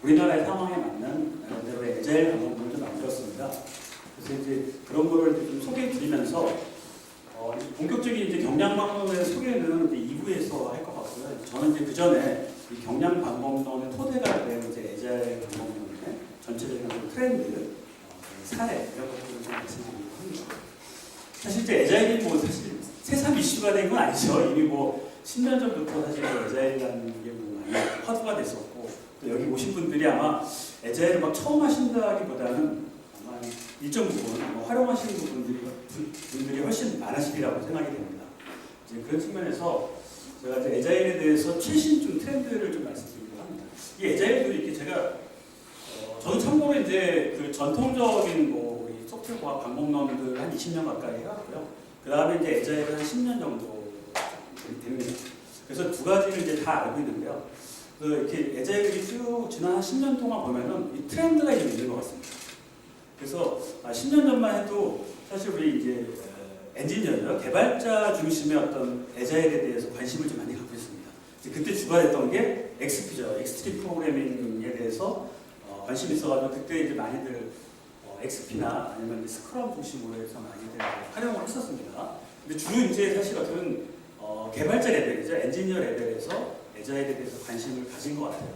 우리나라의 상황에 맞는 나름대로 에자일 방법론을 좀 만들었습니다. 그래서 이제 그런 거를 좀 소개해 드리면서 본격적인 이제 경량 방법론의 소개는 이제 2부에서 할 것 같고요. 저는 이제 그 전에 이 경량 방법론의 토대가 된 이제 에자일 방법론의 전체적인 트렌드, 사례 이런 것들을 좀 말씀드리려고 합니다. 사실 이제 에자일이 뭐 사실 새삼 이슈가 된 건 아니죠. 이미 뭐 10년 전부터 사실 에자일이라는 게 뭐 많이 화두가 됐었고, 또 여기 오신 분들이 아마 에자일을 막 처음 하신다기보다는 아마 일정 부분 활용하시는 분들이 훨씬 많으시리라고 생각이 됩니다. 이제 그런 측면에서 제가 이제 에자일에 대해서 최신 좀 트렌드를 좀 말씀드리려고 합니다. 이 에자일도 이렇게 제가 저는 참고로 이제 그 전통적인 뭐 우리 소프트웨어 과학 방법론들 한 20년 가까이 해왔고요. 그 다음에 이제 에자일은 한 10년 정도 됩니다. 그래서 두 가지를 이제 다 알고 있는데요. 이렇게 에자일이 쭉 지난 한 10년 동안 보면은 이 트렌드가 좀 있는 것 같습니다. 그래서 10년 전만 해도 사실 우리 이제 엔지니어죠, 개발자 중심의 어떤 에자일에 대해서 관심을 좀 많이 갖고 있습니다. 그때 주가 됐던 게 XP죠, 익스트림 프로그래밍에 대해서 관심이 있어가지고 그때 이제 많이들 XP나 아니면 스크럼 중심으로 해서 많이들 활용을 했었습니다. 근데 주로 이제 사실 어떤 개발자 레벨이죠, 엔지니어 레벨에서 에자일에 대해서 관심을 가진 것 같아요.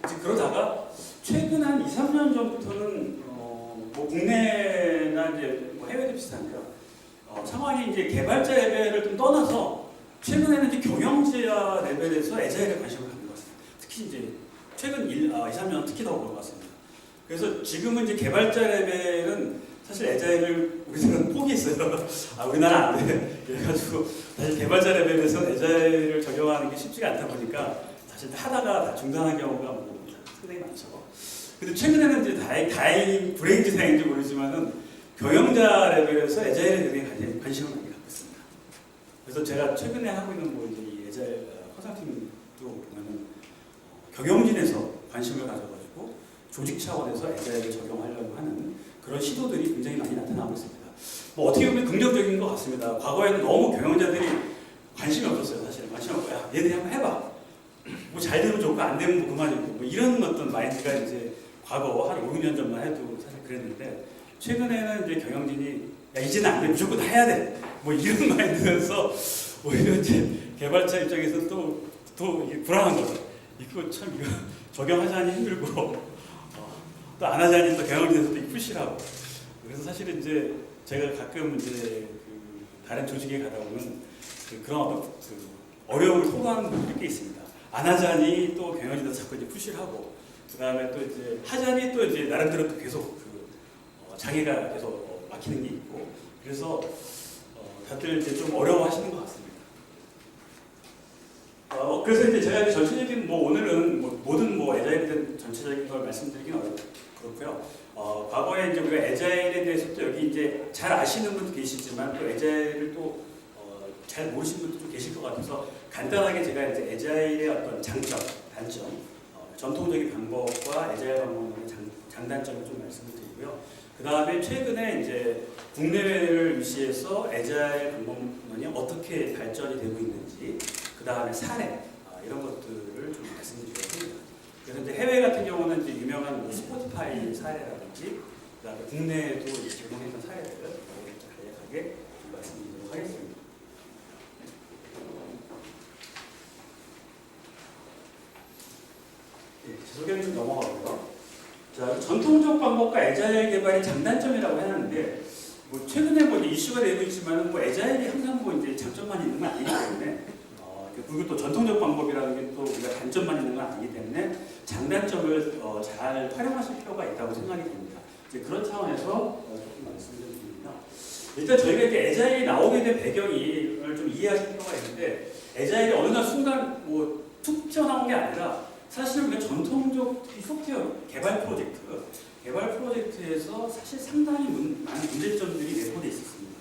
이제 그러다가 최근 한 2, 3년 전부터는 뭐 국내나 이제 뭐 해외도 비슷한데요. 상황이 이제 개발자 레벨을 좀 떠나서 최근에는 이제 경영자 레벨에서 에자일에 관심을 갖는 것 같습니다. 특히 이제 최근 2, 3년 특히 더 그런 것 같습니다. 그래서 지금은 이제 개발자 레벨은 사실 에자일을 우리나라는 포기했어요. 우리나라 안 돼. 그래가지고 사실 개발자 레벨에서 에자일을 적용하는 게 쉽지가 않다 보니까 사실 하다가 다 중단한 경우가 뭐 상당히 많죠. 근데 최근에는 이제 다행히 불행지사인지 모르지만은 경영자 레벨에서 에자일에 대해 관심을 많이 갖고 있습니다. 그래서 제가 최근에 하고 있는 뭐 이제 이 에자일 컨설팅도 보면은 경영진에서 관심을 가져가지고 조직 차원에서 에자일을 적용하려고 하는 그런 시도들이 굉장히 많이 나타나고 있습니다. 뭐 어떻게 보면 긍정적인 것 같습니다. 과거에는 너무 경영자들이 관심이 없었어요. 사실 관심 없고, 야, 얘들이 한번 해봐. 뭐 잘 되면 좋고 안 되면 뭐 그만이고 뭐 이런 어떤 마인드가 이제 과거 한 5, 6년 전만 해도 사실 그랬는데, 최근에는 이제 경영진이 야, 이제는 안 돼, 무조건 해야 돼, 뭐 이런 마인드에서 오히려 이제 개발자 입장에서 또 이게 불안한 거죠. 이거 적용하자니 힘들고 또 안 하자니 또 경영진에서 또 푸시라고. 그래서 사실은 이제 제가 가끔 이제 다른 조직에 가다 보면 그런 어떤 어려움을 토로하는 분들이 꽤 있습니다. 안 하자니 또 경영진에서 자꾸 이제 푸시를 하고, 그 다음에 또 이제 하자니 또 이제 나름대로 또 계속 장애가 계속 막히는 게 있고, 그래서 다들 이제 좀 어려워하시는 것 같습니다. 그래서 이제 제가 이제 전체적인 오늘은 모든 에자일에 대한 전체적인 걸 말씀드리긴 그렇고요. 과거에 이제 우리가 에자일에 대해서 또 여기 이제 잘 아시는 분도 계시지만 또 에자일을 또 잘 모르시는 분도 좀 계실 것 같아서 간단하게 제가 이제 에자일의 어떤 장점, 단점, 전통적인 방법과 에자일 방법의 장단점을 좀 말씀을 드리고요. 그 다음에 최근에 이제 국내외를 위시해서 에자일 방법론이 어떻게 발전이 되고 있는지, 그 다음에 사례, 이런 것들을 좀 말씀드리려고 합니다. 그래서 이제 해외 같은 경우는 이제 유명한 스포티파이 사례라든지, 그 다음에 국내에도 제공했던 사례들을 간략하게 말씀드리도록 하겠습니다. 제 소개는 좀 넘어가고요. 자, 전통적 방법과 에자일 개발의 장단점이라고 해놨는데, 최근에 이슈가 되고 있지만 에자일이 항상 이제 장점만 있는 건 아니기 때문에, 그리고 또 전통적 방법이라는 게 또 우리가 단점만 있는 건 아니기 때문에 장단점을 잘 활용하실 필요가 있다고 생각이 됩니다. 이제 그런 차원에서 조금 말씀을 드립니다. 일단 저희가 이제 에자일이 나오게 된 배경을 좀 이해하실 필요가 있는데, 에자일이 어느 날 순간 툭 튀어나온 게 아니라 사실 우리가 전통적 소프트웨어 개발 프로젝트에서 사실 상당히 많은 문제점들이 내포되어 있었습니다.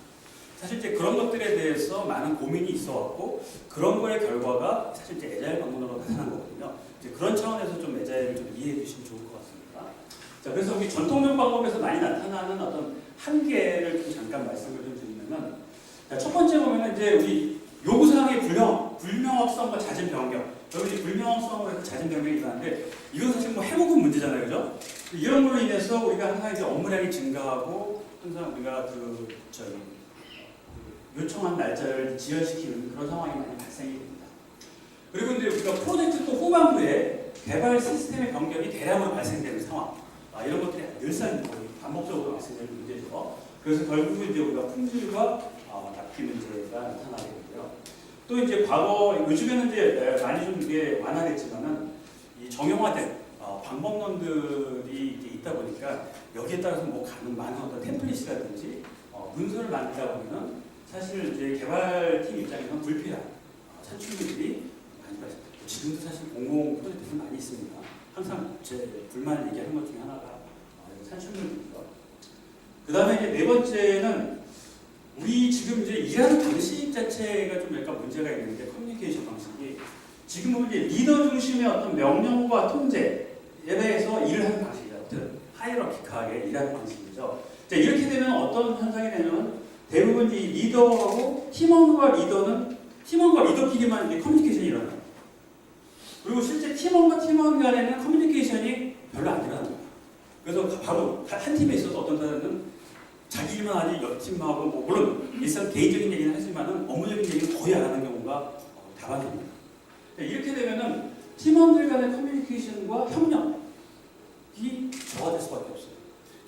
사실 이제 그런 것들에 대해서 많은 고민이 있어왔고, 그런 거의 결과가 사실 이제 에자일 방법론으로 나타난 거거든요. 이제 그런 차원에서 좀 에자일을 좀 이해해 주시면 좋을 것 같습니다. 자, 그래서 우리 전통적 방법에서 많이 나타나는 어떤 한계를 좀 잠깐 말씀을 좀 드리면은, 자, 첫 번째 보면은 이제 우리 요구사항의 불명확성과 잦은 변경. 여기 불명확성으로 해서 잦은 변경이 일어나는데 이건 사실 뭐 해묵은 문제잖아요, 그죠? 이런 걸로 인해서 우리가 항상 이제 업무량이 증가하고 항상 우리가 요청한 날짜를 지연시키는 그런 상황이 많이 발생이 됩니다. 그리고 이제 우리가 프로젝트 또 후반부에 개발 시스템의 변경이 대량으로 발생되는 상황, 이런 것들이 늘상 반복적으로 발생되는 문제죠. 그래서 결국은 이제 우리가 품질과 납기 문제가 나타나게 되고요. 또 이제 과거 요즘에는 이제 많이 좀 이게 완화됐지만은 이 정형화된 방법론들이 이제 있다 보니까 여기에 따라서 뭐 가는 많은 어떤 템플릿이라든지 문서를 만들다 보면은 사실 이제 개발팀 입장에서는 불필요한 산출물들이 많이 발생해요. 지금도 사실 공공 프로젝트는 많이 있습니다. 항상 제 불만을 얘기하는 것 중에 하나가 산출물들이죠. 그 다음에 이제 네 번째는 우리 지금 이제 일하는 방식 자체가 좀 약간 문제가 있는데 커뮤니케이션 방식이 지금 보면 이제 리더 중심의 어떤 명령과 통제에 대해서 일을 하는 방식이죠. 하이러키하게 일하는 방식이죠. 자, 이렇게 되면 어떤 현상이 되냐면 대부분 이 리더하고 팀원과 리더끼리만 이제 커뮤니케이션이 일어나요. 그리고 실제 팀원과 팀원 간에는 커뮤니케이션이 별로 안 일어납니다. 그래서 바로 한 팀에 있어서 어떤 사람은 자기 일만 하지 옆 팀하고 뭐 물론 일상 개인적인 얘기는 하지만은 업무적인 얘기는 거의 안 하는 경우가 다반입니다. 이렇게 되면은 팀원들 간의 커뮤니케이션과 협력이 저하될 수밖에 없어요.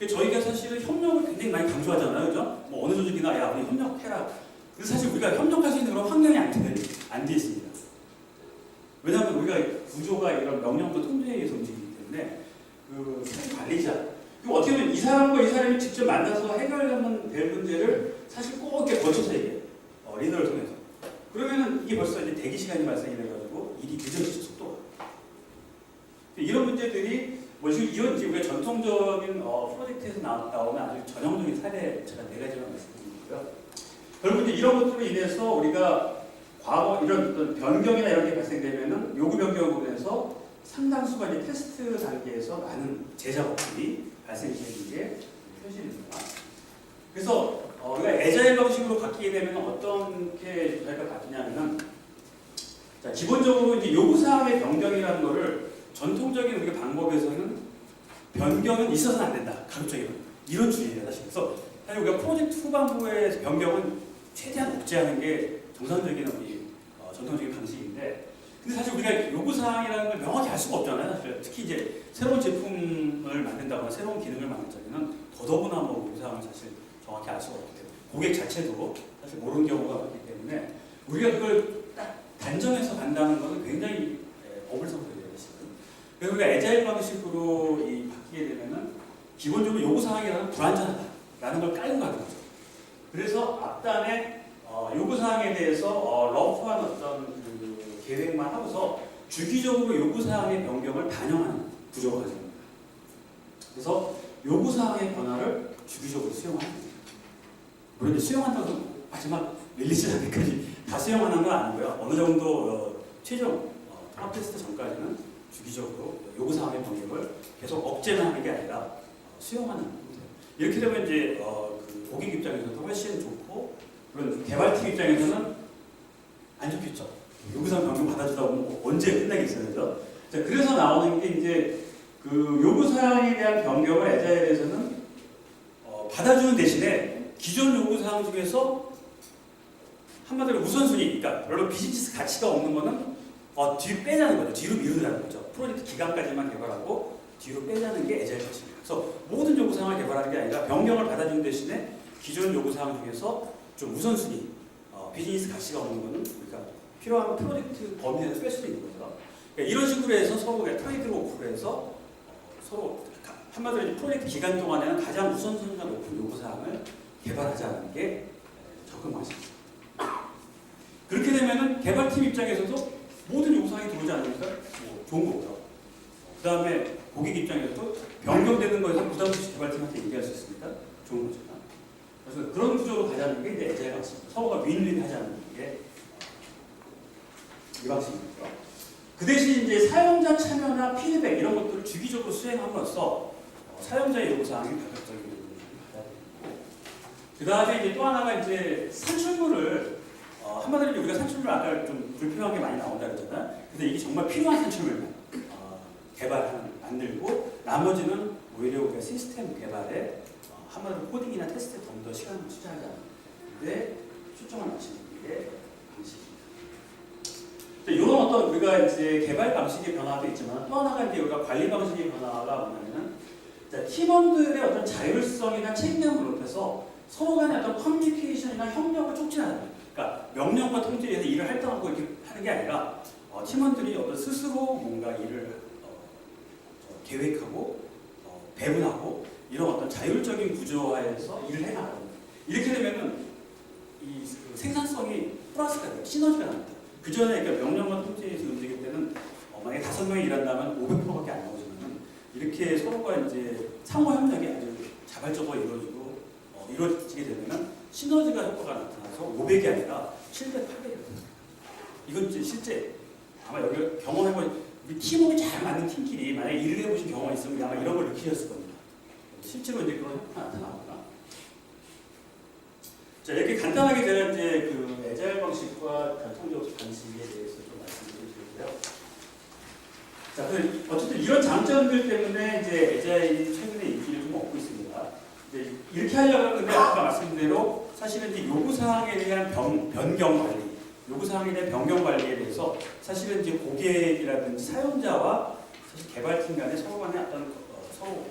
저희가 사실은 협력을 굉장히 많이 강조하잖아요, 그죠? 뭐 어느 조직이나 야 우리 협력해라. 근데 사실 우리가 협력할 수 있는 그런 환경이 안 돼 있습니다. 왜냐하면 우리가 구조가 이런 명령도 통제에 의해서 움직이기 때문에 그 관리자 어떻게 보면 이 사람과 이 사람이 직접 만나서 해결하면 될 문제를 사실 꼭 이렇게 거쳐서 얘기해요. 리더를 통해서. 그러면은 이게 벌써 이제 대기 시간이 발생이 돼가지고 일이 늦어지죠, 속도가. 이런 문제들이 뭐 지금 이런 우리가 전통적인 프로젝트에서 나오는 아주 전형적인 사례 제가 네 가지만 말씀드리고요. 결국 이제 이런 것들로 인해서 우리가 과거 이런 어떤 변경이나 이런 게 발생되면은 요구 변경으로 인해서 상당수가 이제 테스트 단계에서 많은 제작업들이 발생되는 게 현실입니다. 그래서 우리가 애자일 방식으로 바뀌게 되면 어떻게 저희가 바뀌냐면은 자, 기본적으로 이제 요구사항의 변경이라는 거를 전통적인 우리가 방법에서는 변경은 있어서는 안 된다. 가급적이면 이런 주의예요, 사실. 그래서 사실 우리가 프로젝트 후반부의 변경은 최대한 억제하는 게 정상적인 우리 전통적인 방식인데. 근데 사실 우리가 요구사항이라는 걸 명확히 알 수가 없잖아요. 사실. 특히 이제 새로운 제품을 만든다거나 새로운 기능을 만들 적에는 더더구나 뭐 요구사항을 사실 정확히 알 수가 없기 때문에 고객 자체도 사실 모르는 경우가 많기 때문에 우리가 그걸 딱 단정해서 간다는 것은 굉장히 어불성설이에요. 그래서 우리가 애자일 방식으로 바뀌게 되면은 기본적으로 요구사항이라는 불완전하다라는 걸 깔고 가는 거죠. 그래서 앞단에 요구사항에 대해서 러프한 어떤 그 계획만 하고서 주기적으로 요구사항의 변경을 반영하는 구조가 가져옵니다. 그래서 요구사항의 변화를 주기적으로 수용하는 겁니다. 물론 이제 수용한다고 해서 마지막 릴리즈 할 때까지 다 수용하는 건 아니고요. 어느 정도 최종 통합 테스트 전까지는 주기적으로 요구사항의 변경을 계속 억제만 하는 게 아니라 수용하는 겁니다. 이렇게 되면 이제 그 고객 입장에서도 훨씬 좋고 물론 개발팀 입장에서는 안 좋겠죠. 요구사항 변경 받아주다 보면 언제 끝나겠어요, 그죠? 자, 그래서 나오는 게 이제 그 요구사항에 대한 변경을 애자일에서는 받아주는 대신에 기존 요구사항 중에서 한마디로 우선순위, 그러니까 별로 비즈니스 가치가 없는 거는 뒤로 빼자는 거죠. 뒤로 미루자는 거죠. 프로젝트 기간까지만 개발하고 뒤로 빼자는 게 애자일 것입니다. 그래서 모든 요구사항을 개발하는 게 아니라 변경을 받아주는 대신에 기존 요구사항 중에서 좀 우선순위, 비즈니스 가치가 없는 거는 우리가 필요한 프로젝트 범위 내에서 뺄 수도 있는 거죠. 그러니까 이런 식으로 해서 서로 트레이드 오프를 해서 서로 한마디로 프로젝트 기간 동안에는 가장 우선순위가 높은 요구사항을 개발하자는 게 접근 방식입니다. 그렇게 되면은 개발팀 입장에서도 모든 요구사항이 들어오지 않으니까 좋은 거고요. 그 다음에 고객 입장에서도 변경되는 거에서 부담 없이 개발팀한테 얘기할 수 있으니까 좋은 거죠. 그래서 그런 구조로 가자는 게 이제 애자일 방식입니다. 서로가 윈윈 하자는 게 이 방식입니다. 그 대신 이제 사용자 참여나 피드백 이런 것들을 주기적으로 수행함으로써 사용자의 요구사항이 가급적인 부분을 받아야 되고 그 다음에 이제 또 하나가 이제 산출물을 한마디로 우리가 산출물 아까 좀 불필요한 게 많이 나온다 그랬잖아요. 근데 이게 정말 필요한 산출물만 만들고 나머지는 오히려 우리가 시스템 개발에 한마디로 코딩이나 테스트에 좀 더 시간을 투자하자는 데 초점을 맞추는 게 방식입니다. 이런 어떤 우리가 이제 개발 방식의 변화도 있지만 또 하나가 이제 우리가 관리 방식의 변화가 뭐냐면은 팀원들의 어떤 자율성이나 책임감을 높여서 서로 간의 어떤 커뮤니케이션이나 협력을 촉진하는 거예요. 그러니까 명령과 통제에 의해서 일을 할당하고 이렇게 하는 게 아니라 팀원들이 어떤 스스로 뭔가 일을 계획하고 배분하고 이런 어떤 자율적인 구조화에서 일을 해나가는 거예요. 이렇게 되면은 이 생산성이 플러스가 돼요. 시너지가 납니다. 그 전에 그러니까 명령과 통제에서 움직일 때는 만약에 5명이 일한다면 500%밖에 안 나오지만 이렇게 서로가 이제 상호 협력이 아주 자발적으로 이루어지게 되면 시너지가 효과가 나타나서 500이 아니라 700, 800이 됩니다. 이건 이제 실제 아마 여기 경험해본 우리 팀워크 잘 맞는 팀끼리 만약에 일을 해보신 경험이 있으면 아마 이런 걸 느끼셨을 겁니다. 실제로 이제 그런 효과가 나타나거나. 자, 이렇게 간단하게 제가 이제 그 애자일 방식과 전통적 방식에 대해서 좀 말씀드리고요. 자, 어쨌든 이런 장점들 때문에 이제 애자일이 최근에 인기를 좀 얻고 있습니다. 이제 이렇게 하려고 하는데 아까 말씀드린 대로 사실은 이제 요구사항에 대한 변경 관리, 요구사항에 대한 변경 관리에 대해서 사실은 이제 고객이라든지 사용자와 사실 개발팀 간에 서로 간에 어떤 서로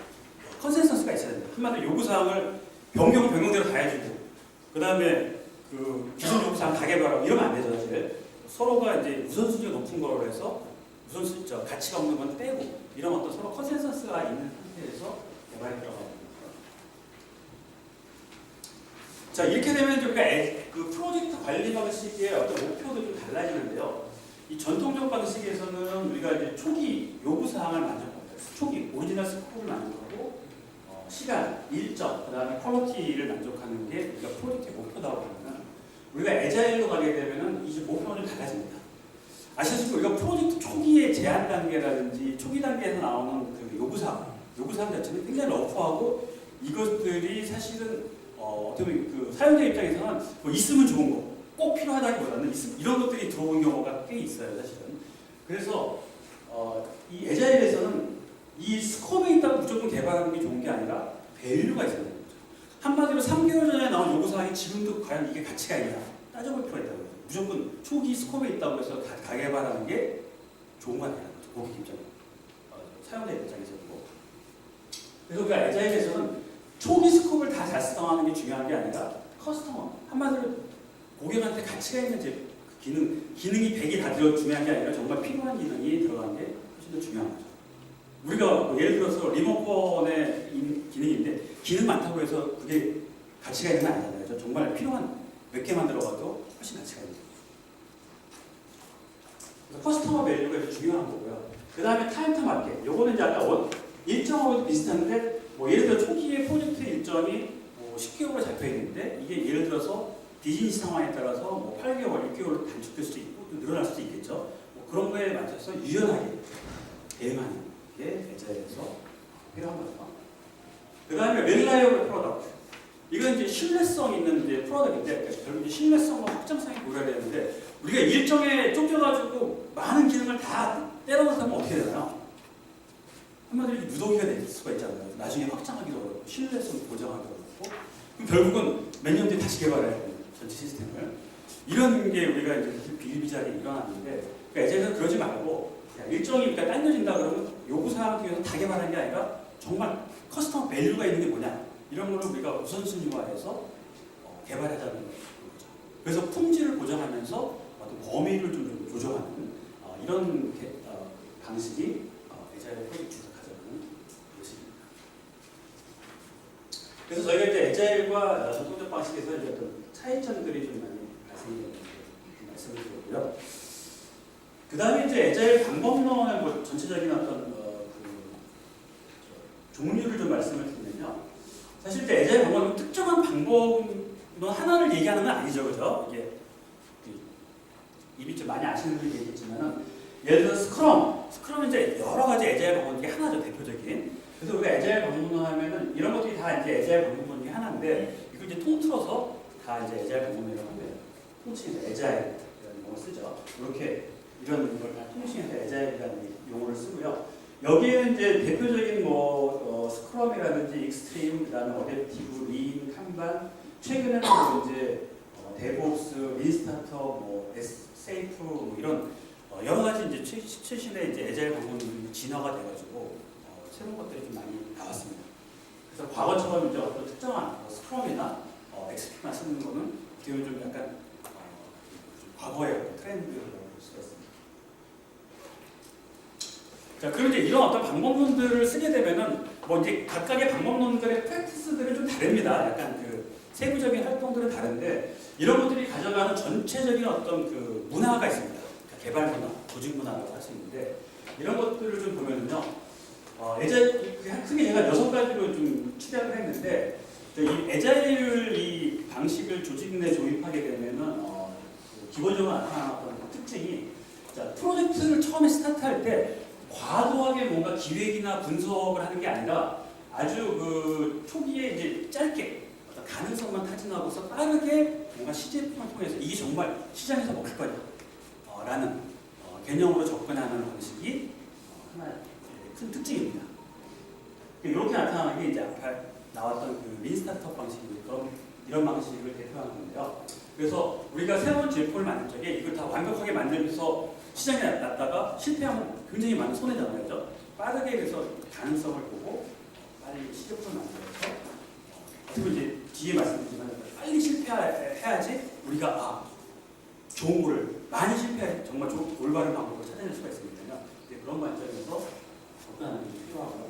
컨센서스가 있어야 됩니다. 한마디로 요구사항을 변경대로 다 해주고 그 다음에 그 기존 요구사항 다 개발하고 이러면 안 되죠. 사실 서로가 이제 우선순위가 높은 거로 해서 우선순위 가치가 없는 건 빼고 이런 어떤 서로 컨센서스가 있는 상태에서 개발에 들어가는 거예요. 자, 이렇게 되면 우리가 그 프로젝트 관리 방식의 어떤 목표도 좀 달라지는데요. 이 전통적 방식에서는 우리가 이제 초기 요구사항을 만족합니다. 초기 오리지널 스코프를 만족하고 시간, 일정, 그 다음에 퀄리티를 만족하는 게 우리가 프로젝트의 목표다고 하면 우리가 애자일로 가게 되면 이제 목표는 좀 달라집니다. 아시다시피 우리가 프로젝트 초기의 제한 단계라든지 초기 단계에서 나오는 그 요구사항 자체는 굉장히 러프하고 이것들이 사실은 어떻게 보면 그 사용자 입장에서는 뭐 있으면 좋은 거, 꼭 필요하다기보다는 이런 것들이 들어오는 경우가 꽤 있어요, 사실은. 그래서 이 애자일에서는 이 스코어에 있다고 무조건 개발하는 게 좋은 게 아니라 밸류가 있어야 되는 거죠. 한마디로 3개월 전에 나온 요구사항이 지금도 과연 이게 가치가 있냐 따져볼 필요가 있다는 거죠. 무조건 초기 스코어에 있다고 해서 다 개발하는 게 좋은 건 아니라는 거죠. 고객 입장, 사용자 입장에서도. 그래서 우리가 애자일에서는 초기 스코프를 다 달성하는 게 중요한 게 아니라 커스터머, 한마디로 고객한테 가치가 있는 기능이 100이 다 중요한 게 아니라 정말 필요한 기능이 들어가는 게 훨씬 더 중요한 거죠. 우리가 뭐 예를 들어서 리모컨의 기능인데 기능 많다고 해서 그게 가치가 있는 건 아니잖아요. 정말 필요한 몇 개만 들어가도 훨씬 가치가 있는 거죠. 그래서 커스터머 밸류가 중요한 거고요. 그 다음에 타임 투 마켓. 요거는 이제 아까 일정하고도 비슷한데 뭐 예를 들어 초기에 프로젝트 일정이 뭐 10개월로 잡혀 있는데 이게 예를 들어서 비즈니스 상황에 따라서 뭐 8개월, 6개월로 단축될 수도 있고 또 늘어날 수도 있겠죠. 뭐 그런 거에 맞춰서 유연하게 대응하는 게 애자일에서 필요한 거죠. 그 다음에 렐라이어블 프로덕트. 이건 이제 신뢰성 있는 이제 프로덕트인데 결국 신뢰성과 확장성이 고려되는데 우리가 일정에 쫓겨가지고 많은 기능을 다 때려넣으면 어떻게 되나요? 한마디로 누더기가 될 수가 있잖아요. 나중에 확장하기도 어렵고 신뢰성 보장하기도 어렵고 그럼 결국은 몇 년 뒤에 다시 개발해야 돼요. 전체 시스템을. 이런 게 우리가 이제 비일비재하게 일어나는데 그러니까 애자일에서 그러지 말고 일정이 그러니까 당겨진다 그러면 요구사항 중에서 다 개발하는 게 아니라 정말 커스터머 밸류가 있는 게 뭐냐 이런 거를 우리가 우선순위화해서 개발하자는 거죠. 그래서 품질을 보장하면서 어떤 범위를 좀 조정하는 이런 방식이 애자일 프로젝트에서 가져가는 것입니다. 그래서 저희가 이제 애자일과 전통적 방식에서 이제 어떤 차이점들이 좀 많이 발생되는 말씀을 드렸고요. 그 다음에 이제 애자일 방법론의 뭐 전체적인 어떤 종류를 좀 말씀을 드리면요. 사실 이제 애자일 방법은 특정한 방법론 하나를 얘기하는 건 아니죠, 그죠? 이게 이미 좀 많이 아시는 분이 계시겠지만은 예를 들어 스크럼은 이제 여러 가지 애자일 방법 중에 하나죠, 대표적인. 그래서 우리가 애자일 방법론 하면은 이런 것들이 다 이제 애자일 방법론 중에 하나인데 이걸 이제 통틀어서 다 이제 애자일 방법론이라고 합니다. 통칭해서 에자일이라는 용어를 쓰죠. 이렇게 이런 걸 다 통칭해서 에자일이라는 용어를 쓰고요. 여기에는 이제 대표적인 스크럼이라든지 익스트림, 그다음에 어댑티브, 린, kanban, 최근에는 이제 데브옵스, 린스타터, 세이프 이런 여러 가지 이제 최신의 이제 에자일 방법들이 진화가 돼가지고 새로운 것들이 좀 많이 나왔습니다. 그래서 과거처럼 이제 어떤 특정한 스크럼이나 XP만 쓰는 거는 어떻게 보면 좀 약간 좀 과거의 트렌드라고 볼 수가 있습니다. 자, 그럼 이제 이런 어떤 방법론들을 쓰게 되면은 이제 각각의 방법론들의 프랙티스들은 좀 다릅니다. 약간 그 세부적인 활동들은 다른데 이런 것들이 가져가는 전체적인 어떤 그 문화가 있습니다. 그러니까 개발 문화, 조직 문화라고 할 수 있는데 이런 것들을 좀 보면은요. 에자일 크게 제가 6가지로 좀 추려를 했는데 이 에자일 이 방식을 조직 내에 조입하게 되면은 기본적으로 나타나는 특징이 자, 프로젝트를 처음에 스타트할 때 과도하게 뭔가 기획이나 분석을 하는 게 아니라 아주 그 초기에 이제 짧게 어떤 가능성만 타진하고서 빠르게 뭔가 시제품을 통해서 이게 정말 시장에서 먹힐 거냐 라는 개념으로 접근하는 방식이 하나의 큰 특징입니다. 이렇게 나타나는 게 이제 아까 나왔던 그 린스타트업 방식이니까 이런 방식을 대표하는 건데요. 그래서 우리가 새로운 제품을 만들 적에 이걸 다 완벽하게 만들면서 시장에 놨다가 실패하면 굉장히 많은 손해잖아요. 그렇죠? 빠르게 그래서 가능성을 보고 빨리 시제품을 만들어서 그리고 이제 뒤에 말씀드리지만 빨리 실패해야지 우리가 좋은 거를 많이 실패해 정말 올바른 방법을 찾아낼 수가 있으니까요. 그런 관점에서 접근하는 게 필요하고요.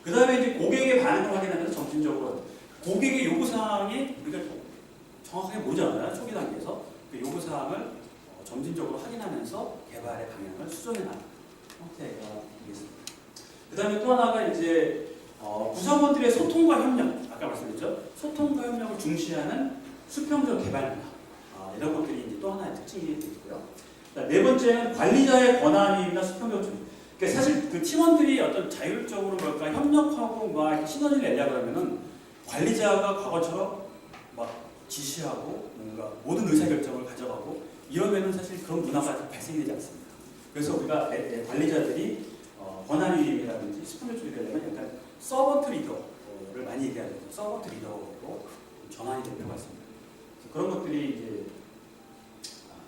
그 다음에 이제 고객의 반응을 확인하면서 점진적으로 고객의 요구사항이 우리가 정확하게 모르잖아요. 초기 단계에서 그 요구사항을 점진적으로 확인하면서 개발의 방향을 수정해나가는 형태가 되겠습니다. 그 다음에 또 하나가 이제 구성원들의 소통과 협력, 아까 말씀드렸죠. 소통과 협력을 중시하는 수평적 개발 문화, 이런 것들이 이제 또 하나의 특징이 되고요. 네 번째는 관리자의 권한이나 수평적 중. 그러니까 사실 그 팀원들이 어떤 자율적으로 협력하고 막 시너지를 내려고 하면은 관리자가 과거처럼 막 지시하고 뭔가 모든 의사결정을 가져가고 이러면은 사실 그런 문화가 발생이 되지 않습니다. 그래서 우리가 관리자들이 권한위임이라든지 수평적 쪽이 되려면 약간 서번트 리더를 많이 얘기해야 돼요. 서번트 리더로 전환이 될 필요가 있습니다. 그런 것들이 이제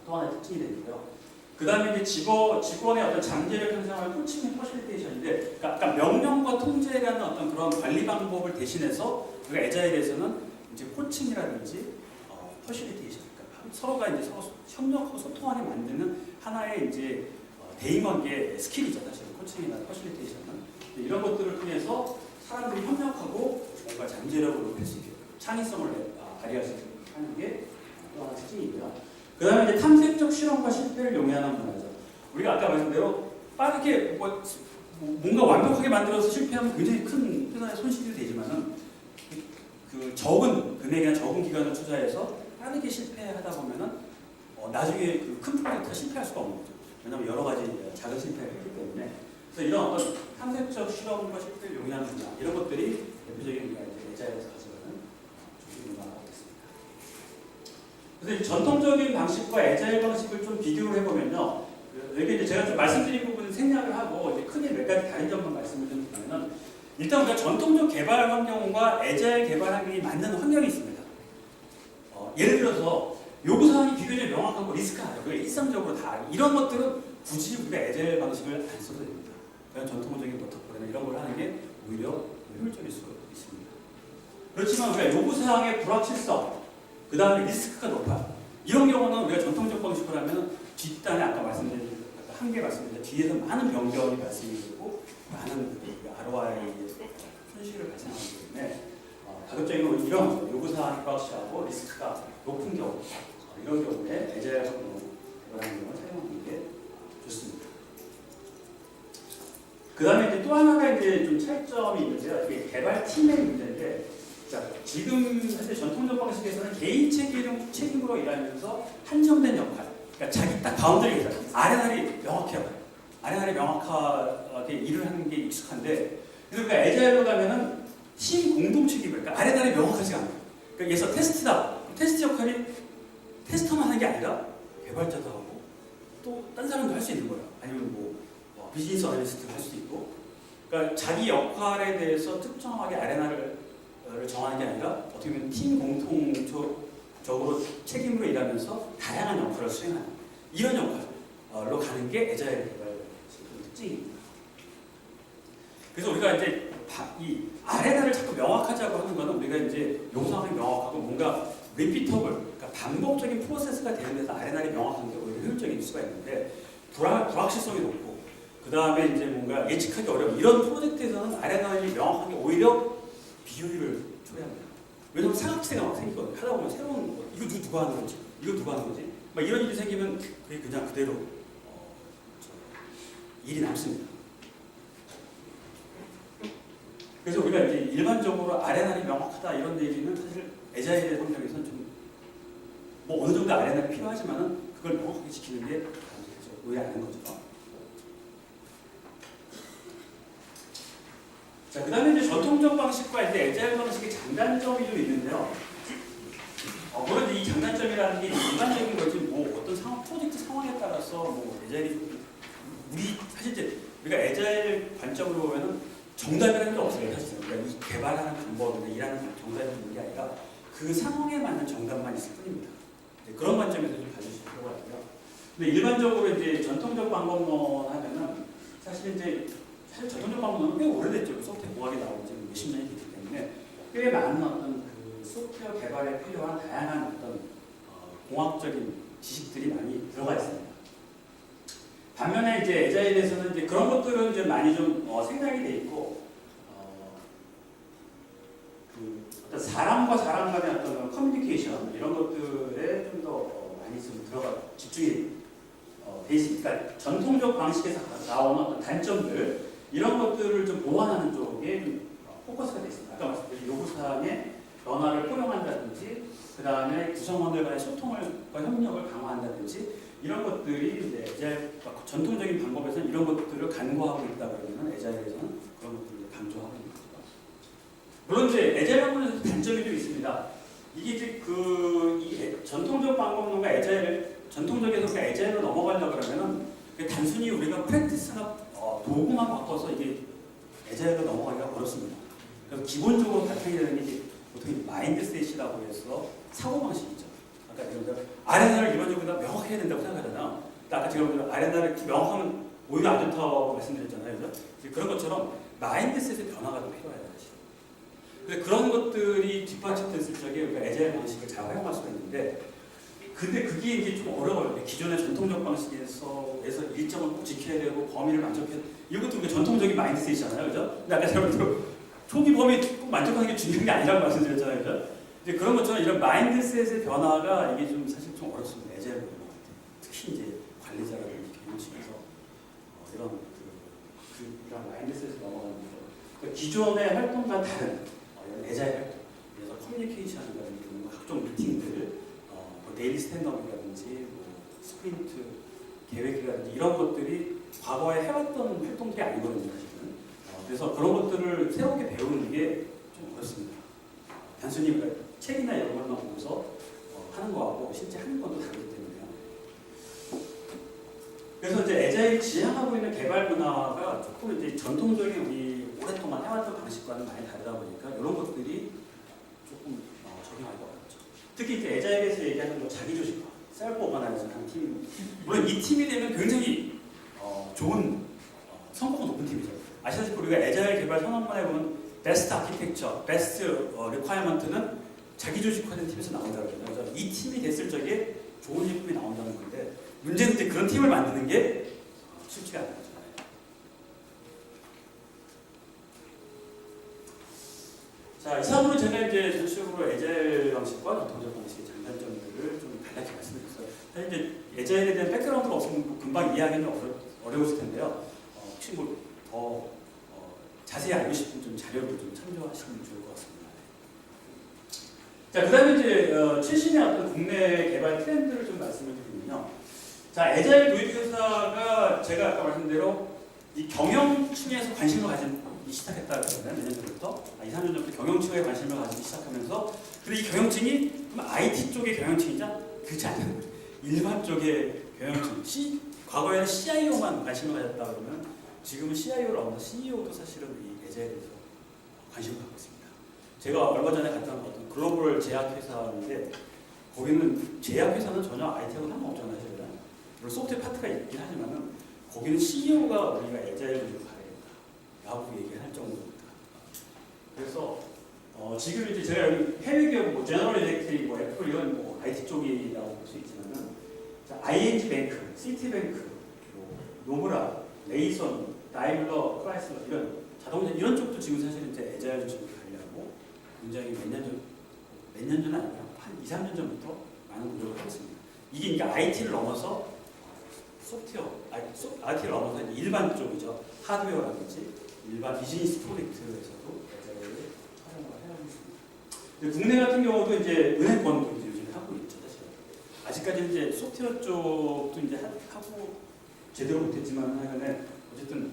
또 하나의 특징이 되고요. 그 다음에 이제 직원의 어떤 잠재력 향상을 코칭 퍼실리테이션인데, 그러니까 아까 명령과 통제라는 어떤 그런 관리 방법을 대신해서 우리가 에자일에서는 이제 코칭이라든지 퍼실리테이션, 그러니까 서로가 이제 서로 협력하고 소통하게 만드는 하나의 이제 대인관계 스킬이죠, 사실 코칭이나 퍼실리테이션은. 이런 것들을 통해서 사람들이 협력하고 뭔가 잠재력을 높일 수 있게, 창의성을 발휘할 수 있게 하는 게 또 하나 특징이고요. 그 다음에 이제 탐색적 실험과 실패를 용이하는 문화죠. 우리가 아까 말씀대로 빠르게 뭔가 완벽하게 만들어서 실패하면 굉장히 큰 회사의 손실이 되지만은 그 적은 금액이나 적은 기간을 투자해서 빠르게 실패하다 보면은 나중에 그 큰 프로젝트가 실패할 수가 없는 거죠. 왜냐하면 여러 가지 작은 실패가 있기 때문에. 그래서 이런 어떤 탐색적 실험과 실패를 용이하는 문화, 이런 것들이 대표적인 우리가 이제 에자일에서 가져가는 조직 문화가 되겠습니다. 그래서 전통적인 방식과 에자일 방식을 좀 비교를 해보면요. 여기 이제 제가 좀 말씀드린 부분은 생략을 하고 이제 크게 몇 가지 다른 점만 말씀을 좀 드리면은 일단 우리가 전통적 개발 환경과 에자일 개발 환경이 맞는 환경이 있습니다. 예를 들어서 요구사항이 비교적 명확하고 리스크하죠. 그게 일상적으로 다 이런 것들은 굳이 우리가 에자일 방식을 안 써도 됩니다. 그냥 전통적인 워터폴이나 이런 걸 하는 게 오히려 효율적일 수 있습니다. 그렇지만 우리가 요구사항의 불확실성, 그 다음에 리스크가 높아. 이런 경우는 우리가 전통적 방식으로 하면 뒷단에 아까 말씀드린 한개 말씀드린 뒤에서 많은 변경이 발생이 되고 많은 ROI 손실을 발생하기 때문에 가급적이면 이런 요구사항이 불확실하고 리스크가 높은 경우 이런 경우에 에자일 개발하는 경우를 사용하는 게 좋습니다. 그 다음에 이제 또 하나가 이제 좀 차이점이 있는데요. 이게 개발팀의 문제인데, 자, 지금 사실 전통적 방식에서는 개인 책임으로 일하면서 한정된 역할, 그러니까 자기 딱 바운더리에서 아레날이 명확해요. 아레날이 명확하게 일을 하는 게 익숙한데, 그러니까 에자일로 가면은 팀 공동 책임을, 그러니까 아레날이 명확하지가 않아요. 그러니까 예서 테스트다. 테스트 역할이 테스터만 하는 게 아니라 개발자도 하고 또 딴 사람도 할 수 있는 거야. 아니면 뭐 비즈니스 어널리스트도 할 수도 있고. 그러니까 자기 역할에 대해서 특정하게 아레나를 정하는 게 아니라 어떻게 보면 팀 공통적으로 책임으로 일하면서 다양한 역할을 수행하는 이런 역할로 가는 게 애자일 개발 특징입니다. 그래서 우리가 이제 이 아레나를 자꾸 명확하자고 하는 거는 우리가 이제 요소상이 명확하고 뭔가 리피터블, 그러니까 반복적인 프로세스가 되는 데서 아레나를 명확한 게 오히려 효율적일 수가 있는데 불확실성이 높고 그 다음에 이제 뭔가 예측하기 어려운 이런 프로젝트에서는 아레나를 명확한 게 오히려 비효율을 초래합니다. 왜냐하면 사각지대가 막 생기거든요. 하다 보면 새로운 거, 이거 누가 하는 거지? 이거 누가 하는 거지? 막 이런 일이 생기면 그게 그냥 그대로 일이 남습니다. 그래서 우리가 이제 일반적으로 아레나를 명확하다 이런 얘기는 사실 애자일의 성격에서는 좀 뭐 어느 정도 아레나가 필요하지만은 그걸 명확하게 지키는 게 오히려 아는 거죠. 자, 그 다음에 이제 전통적 방식과 이제 애자일 방식의 장단점이 좀 있는데요. 물론 이 장단점이라는 게 일반적인 거지 뭐 어떤 상황, 프로젝트 상황에 따라서 뭐 애자일이 좀 우리 사실 이제 우리가 애자일 관점으로 보면은 정답이라는 게 없어요. 사실은 우리가 이 개발하는 방법이나 일하는 정답이 있는 게 아니라 그 상황에 맞는 정답만 있을 뿐입니다. 그런 관점에서 좀 봐주실 필요가 있고요. 근데 일반적으로 이제 전통적 방법론 하면은 사실 전통적 방법론은 꽤 오래됐죠. 소프트웨어 공학이 나온 지 몇십 년이 됐기 때문에 꽤 많은 어떤 그 소프트웨어 개발에 필요한 다양한 어떤 공학적인 지식들이 많이 들어가 있습니다. 반면에 이제 애자일에서는 이제 그런 것들은 이제 많이 좀 생략이 돼 있고 그 어떤 사람과 사람 간의 어떤 커뮤니케이션 이런 것들에 좀 더 많이 좀 집중이 돼 있습니다. 그러니까 전통적 방식에서 나오는 어떤 단점들 이런 것들을 좀 보완하는 쪽에 좀 포커스가 되어 있습니다. 아까 말씀드린 요구사항의 변화를 포용한다든지 그 다음에 구성원들 간의 소통과 협력을 강화한다든지 이런 것들이 이제 애자일 전통적인 방법에서는 이런 것들을 간과하고 있다 그러면 애자일에서는 그런 것들을 강조하고 있는 거죠. 물론 이제 애자일 방법에서 단점이 좀 있습니다. 이게 이제 이 전통적 방법론과 전통적에서 우리가 애자일로 넘어가려 그러면은 단순히 우리가 프랙티스나 도구만 바꿔서 이게 애자일로 넘어가기가 어렵습니다. 그래서 기본적으로 바탕이 되는 게 보통 마인드셋이라고 해서 사고방식이죠. 아까 제가 아레나를 일반적으로 명확해야 된다고 생각하잖아요. 아까 제가 아레나를 명확하면 오히려 안 좋다고 말씀드렸잖아요. 그죠? 그런 것처럼 마인드셋의 변화가 좀 필요해요. 사실. 근데 그런 것들이 뒷받침됐을 적에 우리가 애자일 방식을 잘 활용할 수가 있는데 근데 그게 이제 좀 어려워요. 기존의 전통적 방식에서 일정을 꼭 지켜야 되고 범위를 만족해야 이것도 우리가 전통적인 마인드셋이잖아요. 그죠? 근데 아까 제가 초기 범위 꼭 만족하는 게 중요한 게 아니라고 말씀드렸잖아요. 그죠? 이제 그런 것처럼 이런 마인드셋의 변화가 이게 좀 사실 좀 어렵습니다. 애자일 방식. 특히 이제 관리자라든지 경영층에서 이런 이런 마인드셋을 넘어가는 거. 그러니까 기존의 활동과 다른 애자일 활동, 그래서 커뮤니케이션이라든지 각종 미팅들, 데일리 스탠드업이라든지 스프린트 계획이라든지 이런 것들이 과거에 해왔던 활동들이 아니거든요, 사실은. 그래서 그런 것들을 새롭게 배우는 게 좀 어렵습니다. 단순히 책이나 이런 것만 보면서 하는 거하고 실제 하는 것도 다르기 때문에요. 그래서 이제 애자일이 지향하고 있는 개발 문화가 조금 이제 전통적인 우리 오랫동안 해왔던 방식과는 많이 다르다 보니까 이런 것들이 조금 적용하기가 어렵죠. 특히 이제 애자일에서 얘기하는 뭐 자기조직화, 셀프 오거나이징 하는 팀, 물론 이 팀이 되면 굉장히 좋은 성과가 높은 팀이죠. 아시다시피 우리가 애자일 개발 선언문에 보면 베스트 아키텍처, 베스트 리콰이어먼트는 자기조직화된 팀에서 나온다고 그러잖아요. 그래서 이 팀이 됐을 적에 좋은 제품이 나온다는 건데 문제는 이제 그런 팀을 만드는 게 쉽지가 않아요. 자, 이상으로 제가 이제 전체적으로 애자일 방식과 전통적 방식의 장단점들을 좀 간략히 말씀드렸어요. 사실 이제 애자일에 대한 백그라운드가 없으면 금방 이해하기는 어려우실 텐데요. 혹시 뭐 더 자세히 알고 싶은 좀 자료를 좀 참조하시면 좋을 것 같습니다. 자, 그 다음에 이제 최신의 어떤 국내 개발 트렌드를 좀 말씀을 드리면요. 자, 애자일 도입 회사가 제가 아까 말씀드린 대로 이 경영층에서 관심을 가지기 시작했다 그러면 내년 전부터 2, 3년 전부터 경영층에 관심을 가지기 시작하면서 근데 이 경영층이 그럼 IT 쪽의 경영층이냐 그렇지 않은 일반 쪽의 경영진, 과거에는 CIO만 관심을 가졌다 그러면 지금은 CIO를 넘어서 CEO도 사실은 이 애자에 대해서 관심을 갖고 있습니다. 제가 얼마 전에 갔던 어떤 글로벌 제약회사인데 거기는 제약회사는 전혀 IT하고 상관없잖아요. 물론 소프트웨어 파트가 있긴 하지만은 거기는 CEO가 우리가 애자일을 가야겠다라고 얘기할 정도입니다. 그래서 지금 이제 제가 여기 해외 기업 뭐 제너럴 일렉트릭, 뭐 애플 이런 뭐 IT 쪽이라고 볼 수 있지만은 ING 뱅크, 시티뱅크, 노브라, 레이선, 다임러, 크라이슬러 이런 자동차 이런 쪽도 지금 사실 이제 애자일 쪽으로 가려고 굉장히 몇 년 전은 아니라 한 2, 3년 전부터 많은 노력을 하고 있습니다. 이게 그러니까 IT를 넘어서 소프트웨어, IT를 넘어서 일반 쪽이죠. 하드웨어라든지 일반 비즈니스 프로젝트에서도 애자일을 활용을 해가고 있습니다. 국내 같은 경우도 이제 은행권도 이제 요즘 하고 있죠, 사실. 아직까지 이제 소프트웨어 쪽도 이제 하고 제대로 못했지만 하여간에 어쨌든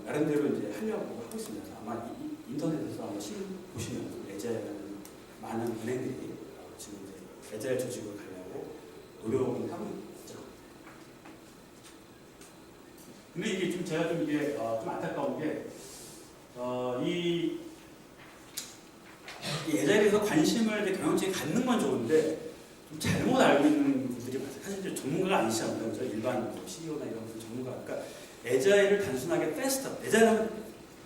나름대로 이제 하려고 하고 있습니다. 아마 인터넷에서 아마 보시면 애자일이라는 많은 은행들이 지금 이제 애자일 조직을 가려고 노력을 하고 있죠. 근데 이게 좀 제가 좀 이게 좀 안타까운 게 이 애자일에 대해서 관심을 이제 경영진이 갖는 건 좋은데 좀 잘못 알고 있는 분들이 많아요. 사실 이제 전문가가 아니시잖아요. 그래서 일반 뭐 CEO나 이런 분들 전문가. 그러니까 애자일을 단순하게 faster, 애자일은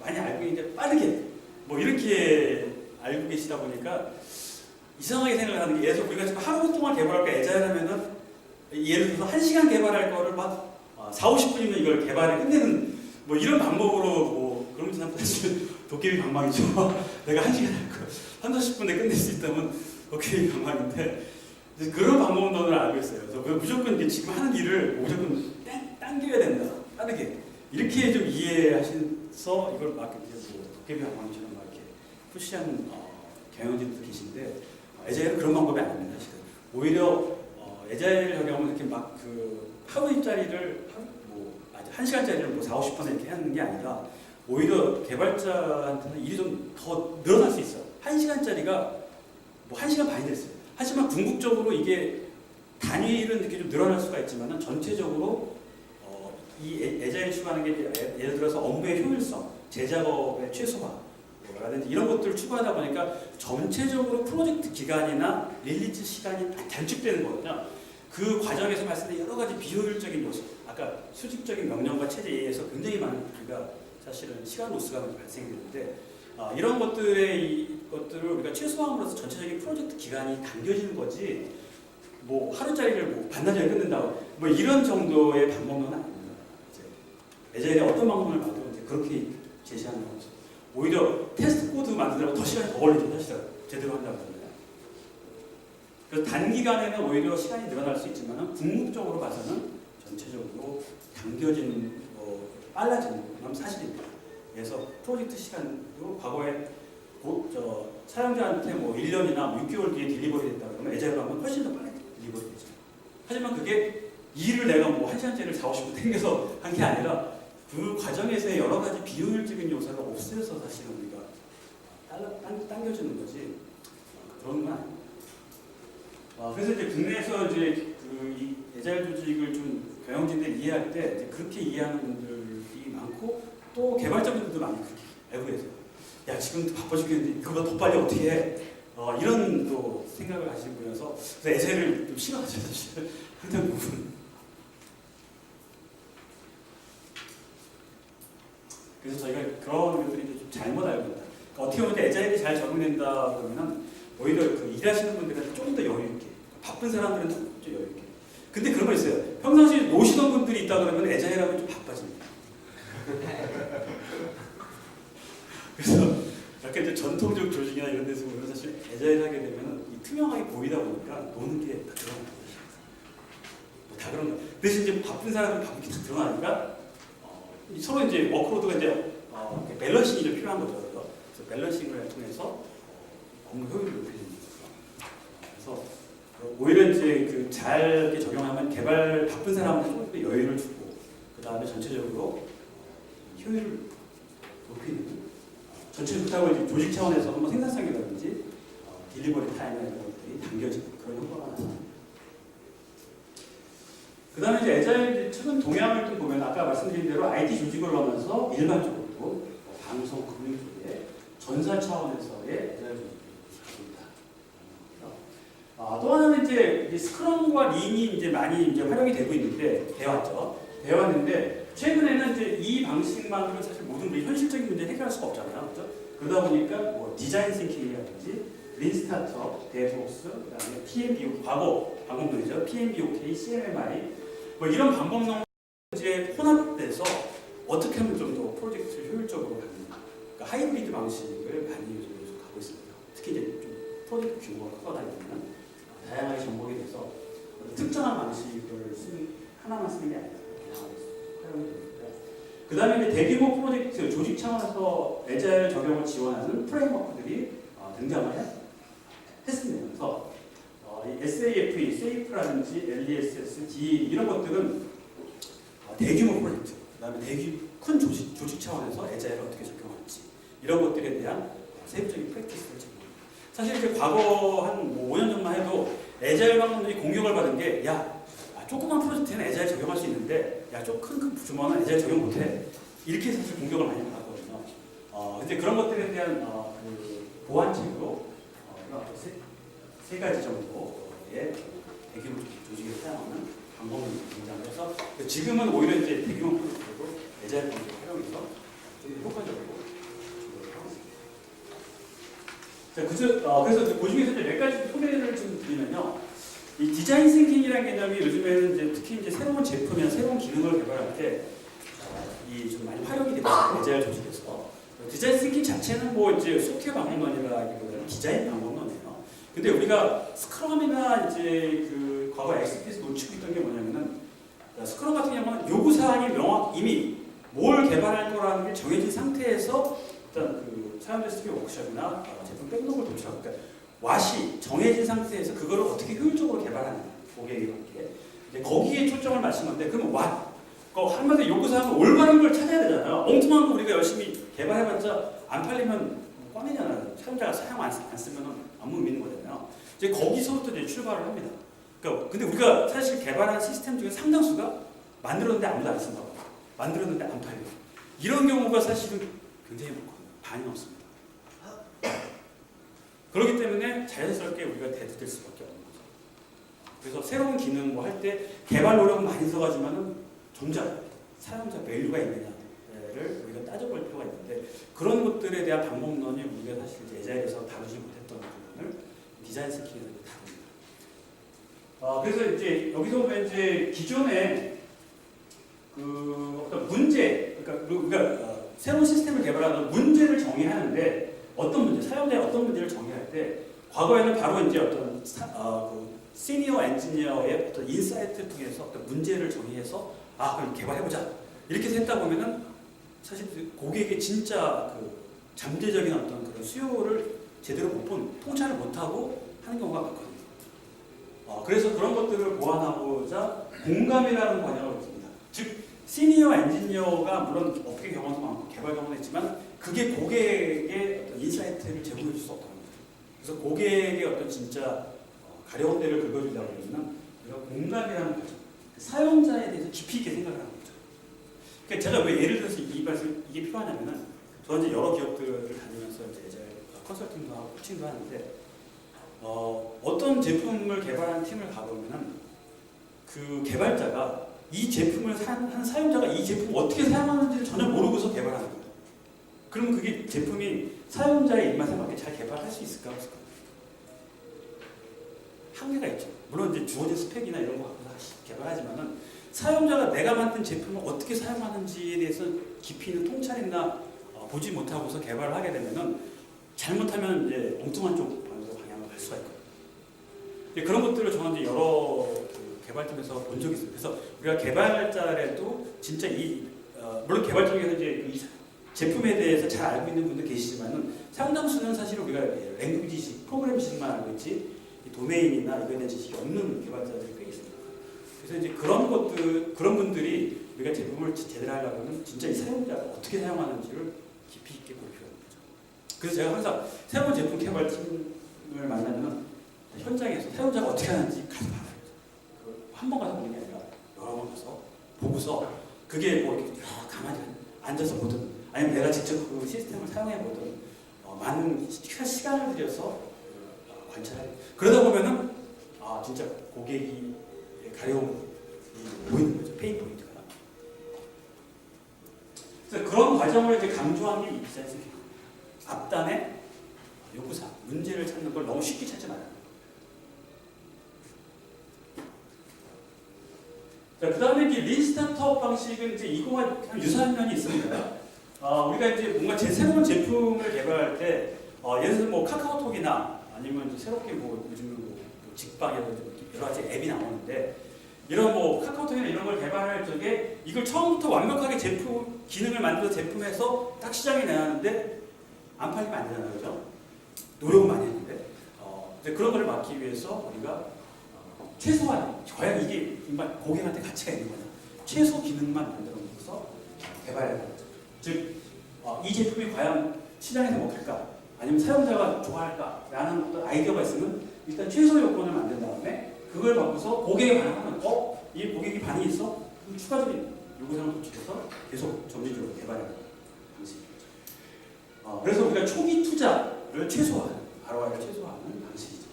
많이 알고 있는데 빠르게 뭐 이렇게 알고 계시다 보니까 이상하게 생각을 하는 게 예를 들어서 우리가 지금 하루 동안 개발할 때 애자일 하면은 예를 들어서 1시간 개발할 거를 막 4, 50분이면 이걸 개발을 끝내는 뭐 이런 방법으로 뭐 그런 사람 사실 도깨비 방망이죠. 내가 1시간 할 거 30분에 끝낼 수 있다면 도깨비 방망인데 그런 방법은 너는 알고 있어요. 그래서 무조건 지금 하는 일을 무조건 당겨야 된다. 빠르게 이렇게 좀 이해하셔서 이걸 막 이제 뭐 도깨비 방망이처럼 막 이렇게 푸시하는 경영진도 계신데 애자일은 그런 방법이 아닙니다. 사실은 오히려 애자일 적용은 이렇게 막 그 하루 일자리를 뭐 1시간짜리를 뭐 4, 50분 이렇게 하는 게 아니라 오히려 개발자한테는 일이 좀 더 늘어날 수 있어요. 1시간짜리가 뭐 1시간 반이 됐어요. 하지만 궁극적으로 이게 단위일은 이렇게 좀 늘어날 수가 있지만은 전체적으로 이 애자일 추구하는 게 예를 들어서 업무의 효율성, 제작업의 최소화라든지 이런 것들을 추구하다 보니까 전체적으로 프로젝트 기간이나 릴리즈 시간이 단축되는 거거든요. 그 과정에서 발생된 여러 가지 비효율적인 요소, 아까 수직적인 명령과 체제에 의해서 굉장히 많은 우리가 사실은 시간 로스가 발생되는데 이런 것들을 우리가 최소화함으로써 전체적인 프로젝트 기간이 당겨지는 거지 뭐 하루짜리를 뭐 반나절에 끝낸다고 뭐 이런 정도의 방법론은 아닙니다. 애자일에 어떤 방법을 봐도 이제 그렇게 제시하는 거죠. 오히려 테스트 코드 만드느라고 더 시간이 더 걸리죠. 사실은 제대로 한다고 하면. 그래서 단기간에는 오히려 시간이 늘어날 수 있지만 궁극적으로 봐서는 전체적으로 당겨지는 빨라지는 건 사실입니다. 그래서 프로젝트 시간도 과거에 사용자한테 뭐 1년이나 뭐 6개월 뒤에 딜리버리 됐다 그러면 애자일로 하면 훨씬 더 빨리 딜리버리 되죠. 하지만 그게 일을 내가 뭐 1시간짜리를 4, 50분 땡겨서 한 게 아니라 그 과정에서의 여러 가지 비효율적인 요소를 없애서 사실은 우리가 당겨주는 거지 그런 건 아닙니다. 그래서 이제 국내에서 이제 이 애자일 조직을 좀 경영진들이 이해할 때 이제 그렇게 이해하는 분들이 많고 또 개발자분들도 많이 그렇게 알고 계세요. 야 지금 바빠 죽겠는데 이거보다 더 빨리 어떻게 해? 이런 또 생각을 하시는 분이어서 애자일을 좀 싫어하죠 사실 하는 부분. 그래서 저희가 그런 것들이 좀 잘못 알고 있다. 그러니까 어떻게 보면 애자일이 잘 적용된다 그러면은 오히려 그 일하시는 분들한테 좀 더 여유 있게, 바쁜 사람들은 좀 여유 있게. 근데 그런 거 있어요. 평상시에 노시던 분들이 있다 그러면 애자일하면 좀 바빠집니다. 그래서 약간 이제 전통적 조직이나 이런 데서 보면 사실 애자일 하게 되면 이 투명하게 보이다 보니까 노는 게 다 드러나는 거죠. 다 그런 거. 대신 이제 바쁜 사람은 바쁘게 다 드러나니까 서로 이제 워크로드가 이제 밸런싱이 좀 필요한 거죠. 그래서 밸런싱을 통해서 업무 효율을 높이는 거죠. 그래서 오히려 이제 그 잘 적용하면 바쁜 사람한테 조금 더 여유를 주고 그 다음에 전체적으로 효율을 높이는 전체 부탁을 조직 차원에서 뭐 생산성이라든지 딜리버리 타임이나 이런 것들이 당겨지는 그런 효과가 나타납니다. 그다음에 이제 애자일 최근 동향을 좀 보면 아까 말씀드린 대로 IT 조직을 하면서 일반적으로 방송 금융 쪽에 전사 차원에서의 애자일 조직이 있습니다. 또 하나는 이제 스크럼과 린이 이제 많이 이제 활용이 되고 있는데 배웠는데 최근에는 이제 이 방식만으로 사실 모든 우리 현실적인 문제 해결할 수가 없잖아요. 그렇죠? 그러다 보니까 뭐 디자인 싱킹이라든지 린 스타트업, 데브옵스, 그다음에 PMBOK, 과거 방법론이죠. PMBOK, CMMI 뭐 이런 방법론 이제 혼합돼서 어떻게 하면 좀 더 프로젝트를 효율적으로 가는가. 그러니까 하이브리드 방식을 많이 요즘 가고 있습니다. 특히 이제 좀 프로젝트 규모가 크거나 이러면 다양하게 접목이 돼서 특정한 방식을 하나만 쓰는 게 아니라 활용이 됩니다. 그 다음에 이제 대규모 프로젝트 조직 차원에서 애자일 적용을 지원하는 프레임워크들이 등장을 했습니다. 그래서 SAFE, SAFE라든지 LESS, DE 이런 것들은 대규모 프로젝트, 그 다음에 큰 조직 차원에서 애자일을 어떻게 적용할지 이런 것들에 대한 세부적인 프랙티스를 제공합니다. 사실 이제 과거 한 5년 전만 해도 애자일 방법론이 공격을 받은 게 조그만 프로젝트는 애자일 적용할 수 있는데 큰 규모는 애자일 적용 못해 이렇게 사실 공격을 많이 받았거든요. 근데 그런 것들에 대한 그 보완책으로 세 가지 정도의 대규모 조직을 사용하는 방법론이 등장을 해서 지금은 오히려 이제 대규모 프로젝트로 애자일 방법을 활용해서 좀 효과적으로 하고 있습니다. 그래서 그 중에서 몇 가지 소개를 좀 드리면요. 이 디자인 싱킹이라는 개념이 요즘에는 이제 특히 이제 새로운 제품이나 새로운 기능을 개발할 때 이 좀 많이 활용이 됩니다. 애자일 조직에서 디자인 싱킹 자체는 뭐 이제 소프트웨어 방법론이라기보다는 디자인 방법론이에요. 근데 우리가 스크럼이나 이제 그 과거 XP에서 놓치고 있던 게 뭐냐면은 스크럼 같은 경우는 요구 사항이 이미 뭘 개발할 거라는 게 정해진 상태에서 일단 그 사용자 스펙 워크숍이나 제품 백록을 도출하고 그러니까 왓이 정해진 상태에서 그거를 어떻게 효율적으로 개발하는 고객의 관계 거기에 초점을 맞춘 건데 그러면 왓 한마디로 요구사항은 올바른 걸 찾아야 되잖아요. 엉뚱한 거 우리가 열심히 개발해봤자 안 팔리면 꽝이잖아요. 사용자가 사용 안 쓰면 아무 의미 있는 거잖아요. 이제 거기서부터 이제 출발을 합니다. 그러니까 근데 우리가 사실 개발한 시스템 중에 상당수가 만들었는데 아무도 안 쓴다고 만들었는데 안 팔려. 이런 경우가 사실은 굉장히 많거든요. 반이 넘습니다. 그렇기 때문에 자연스럽게 우리가 대두될 수밖에 없는 거죠. 그래서 새로운 기능 뭐 할 때 개발 노력은 많이 써가지만은 정작 사용자 밸류가 있느냐를 우리가 따져볼 필요가 있는데 그런 것들에 대한 방법론이 우리가 사실 이제 애자일에서 다루지 못했던 부분을 디자인 스킬에서 다룹니다. 그래서 이제 여기서 보면 이제 기존에 그 어떤 문제, 그러니까 우리가 새로운 시스템을 개발하는 문제를 정의하는데 어떤 문제, 사용자의 어떤 문제를 정의할 때 과거에는 바로 이제 어떤 그 시니어 엔지니어의 어떤 인사이트를 통해서 어떤 문제를 정의해서 그럼 개발해보자 이렇게 했다 보면은 사실 고객의 진짜 그 잠재적인 어떤 그런 수요를 제대로 못 본, 통찰을 못하고 하는 경우가 많거든요. 그래서 그런 것들을 보완하고자 공감이라는 관념을 씁니다. 즉 시니어 엔지니어가 물론 업계 경험도 많고 개발 경험도 있지만 그게 고객의 어떤 인사이트를 제공해 줄 수 없다는 거죠. 그래서 고객의 어떤 진짜 가려운 데를 긁어주려고 하면 우리가 공감이라는 과정, 사용자에 대해서 깊이 있게 생각을 하는 거죠. 그러니까 제가 왜 예를 들어서 이 말씀 이게 필요하냐면은 저는 이제 여러 기업들을 다니면서 이제 컨설팅도 하고 코칭도 하는데 어떤 제품을 개발한 팀을 가보면은 그 개발자가 이 제품을 한 사용자가 이 제품을 어떻게 사용하는지를 전혀 모르고서 개발하는 거예요. 그러면 그게 제품이 사용자의 입맛에 맞게 잘 개발할 수 있을까 없을까? 한계가 있죠. 물론 이제 주어진 스펙이나 이런 거 갖고 개발하지만은 사용자가 내가 만든 제품을 어떻게 사용하는지에 대해서 깊이 있는 통찰이나 보지 못하고서 개발을 하게 되면은 잘못하면 이제 엉뚱한 쪽으로 방향을 갈 수가 있거든요. 그런 것들을 저는 이제 여러 개발팀에서 본 적이 있어요. 그래서 우리가 개발자라도 진짜 물론 개발 쪽에서 이제 이 제품에 대해서 잘 알고 있는 분들 계시지만은 상당수는 사실 우리가 랭귀지 지식, 프로그램 지식만 알고 있지 도메인이나 이거에 대한 지식이 없는 개발자들이 꽤 있습니다. 그래서 이제 그런 분들이 우리가 제품을 제대로 하려면 진짜 이 사용자가 어떻게 사용하는지를 깊이 있게 볼 필요가 있는 거죠. 그래서 제가 항상 새로운 제품 개발팀을 만나면 현장에서 사용자가 어떻게 하는지 가서 봐요. 한 번 가서 보는 게 아니라 여러 그러고 나서 보고서 그게 뭐 이렇게 가만히 앉아서 보든 아니면 내가 직접 그 시스템을 사용해 보든 많은 시간을 들여서 관찰하고 그러다 보면은 진짜 고객이 가려움이 보이는 거죠. 페인 포인트가. 그래서 그런 과정을 이제 강조한 게 있지 않습니까? 앞단의 요구사항, 문제를 찾는 걸 너무 쉽게 찾지 말아요. 자, 그 다음에 이제 린 스타트업 방식은 이제 이거와 유사한 면이 있습니다. 우리가 이제 뭔가 새로운 제품을 개발할 때, 예를 들어 뭐 카카오톡이나 아니면 이제 새롭게 뭐 요즘은 뭐 직방이라든지 여러 가지 앱이 나오는데, 이런 뭐 카카오톡이나 이런 걸 개발할 적에 이걸 처음부터 완벽하게 제품, 기능을 만들어서 제품해서 딱 시장에 내놨는데 안 팔리면 안 되잖아요. 그죠? 노력을 많이 했는데. 그런 거를 막기 위해서 우리가 최소한, 과연 이게 정말 고객한테 가치가 있는 거냐. 최소 기능만 만들어서 개발해야 되는 거죠. 즉, 이 제품이 과연 시장에서 먹힐까? 아니면 사용자가 좋아할까? 라는 어떤 아이디어가 있으면 일단 최소 요건을 만든 다음에 그걸 바꿔서 고객의 반응하면 이 고객이 반응이 있어? 그럼 추가적인 요구사항을 도출해서 계속 점진적으로 개발하는 방식이죠. 그래서 우리가 초기 투자를 최소화하는, ROI를 최소화하는 방식이죠.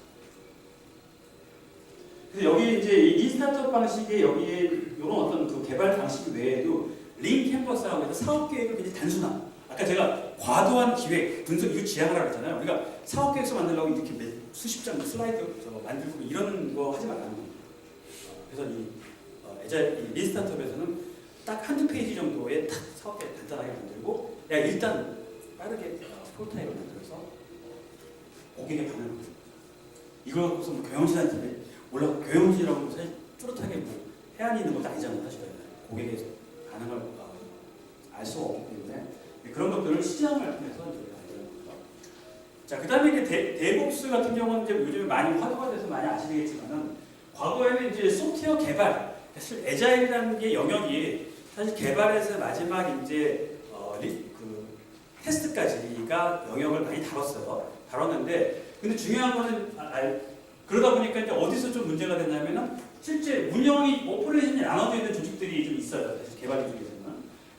그래서 여기 이제 이 스타트업 방식에 여기에 이런 어떤 그 개발 방식 외에도 린 캔버스라고 해서 사업 계획을 굉장히 단순한. 아까 제가 과도한 기획, 분석 이거 지향하라고 했잖아요. 우리가 사업 계획서 만들려고 이렇게 수십 장 슬라이드 만들고 이런 거 하지 말라는 겁니다. 그래서 이 린 스타트업에서는 딱 한두 페이지 정도의 딱 사업 계획 간단하게 만들고, 일단 빠르게 프로타입을 만들어서 고객의 반응을 이걸 갖고서 뭐 경영진한테 경영진이라고 사실 뚜렷하게 뭐 해안이 있는 것도 아니잖아요. 사실 고객의 반응을 알 수 없기 때문에 그런 것들을 시장을 통해서 만드는 거죠. 자, 그 다음에 이제 데브옵스 같은 경우는 이제 요즘에 많이 화두가 돼서 많이 아시겠지만은 과거에는 이제 소프트웨어 개발, 사실 애자일이라는 게 영역이 사실 개발에서 마지막 이제 그 테스트까지가 영역을 많이 다뤘는데 근데 중요한 거는 그러다 보니까 이제 어디서 좀 문제가 됐냐면은 실제 운영이 오퍼레이션이 나눠져 있는 조직들이 좀 있어요. 사실 개발 조직에서는.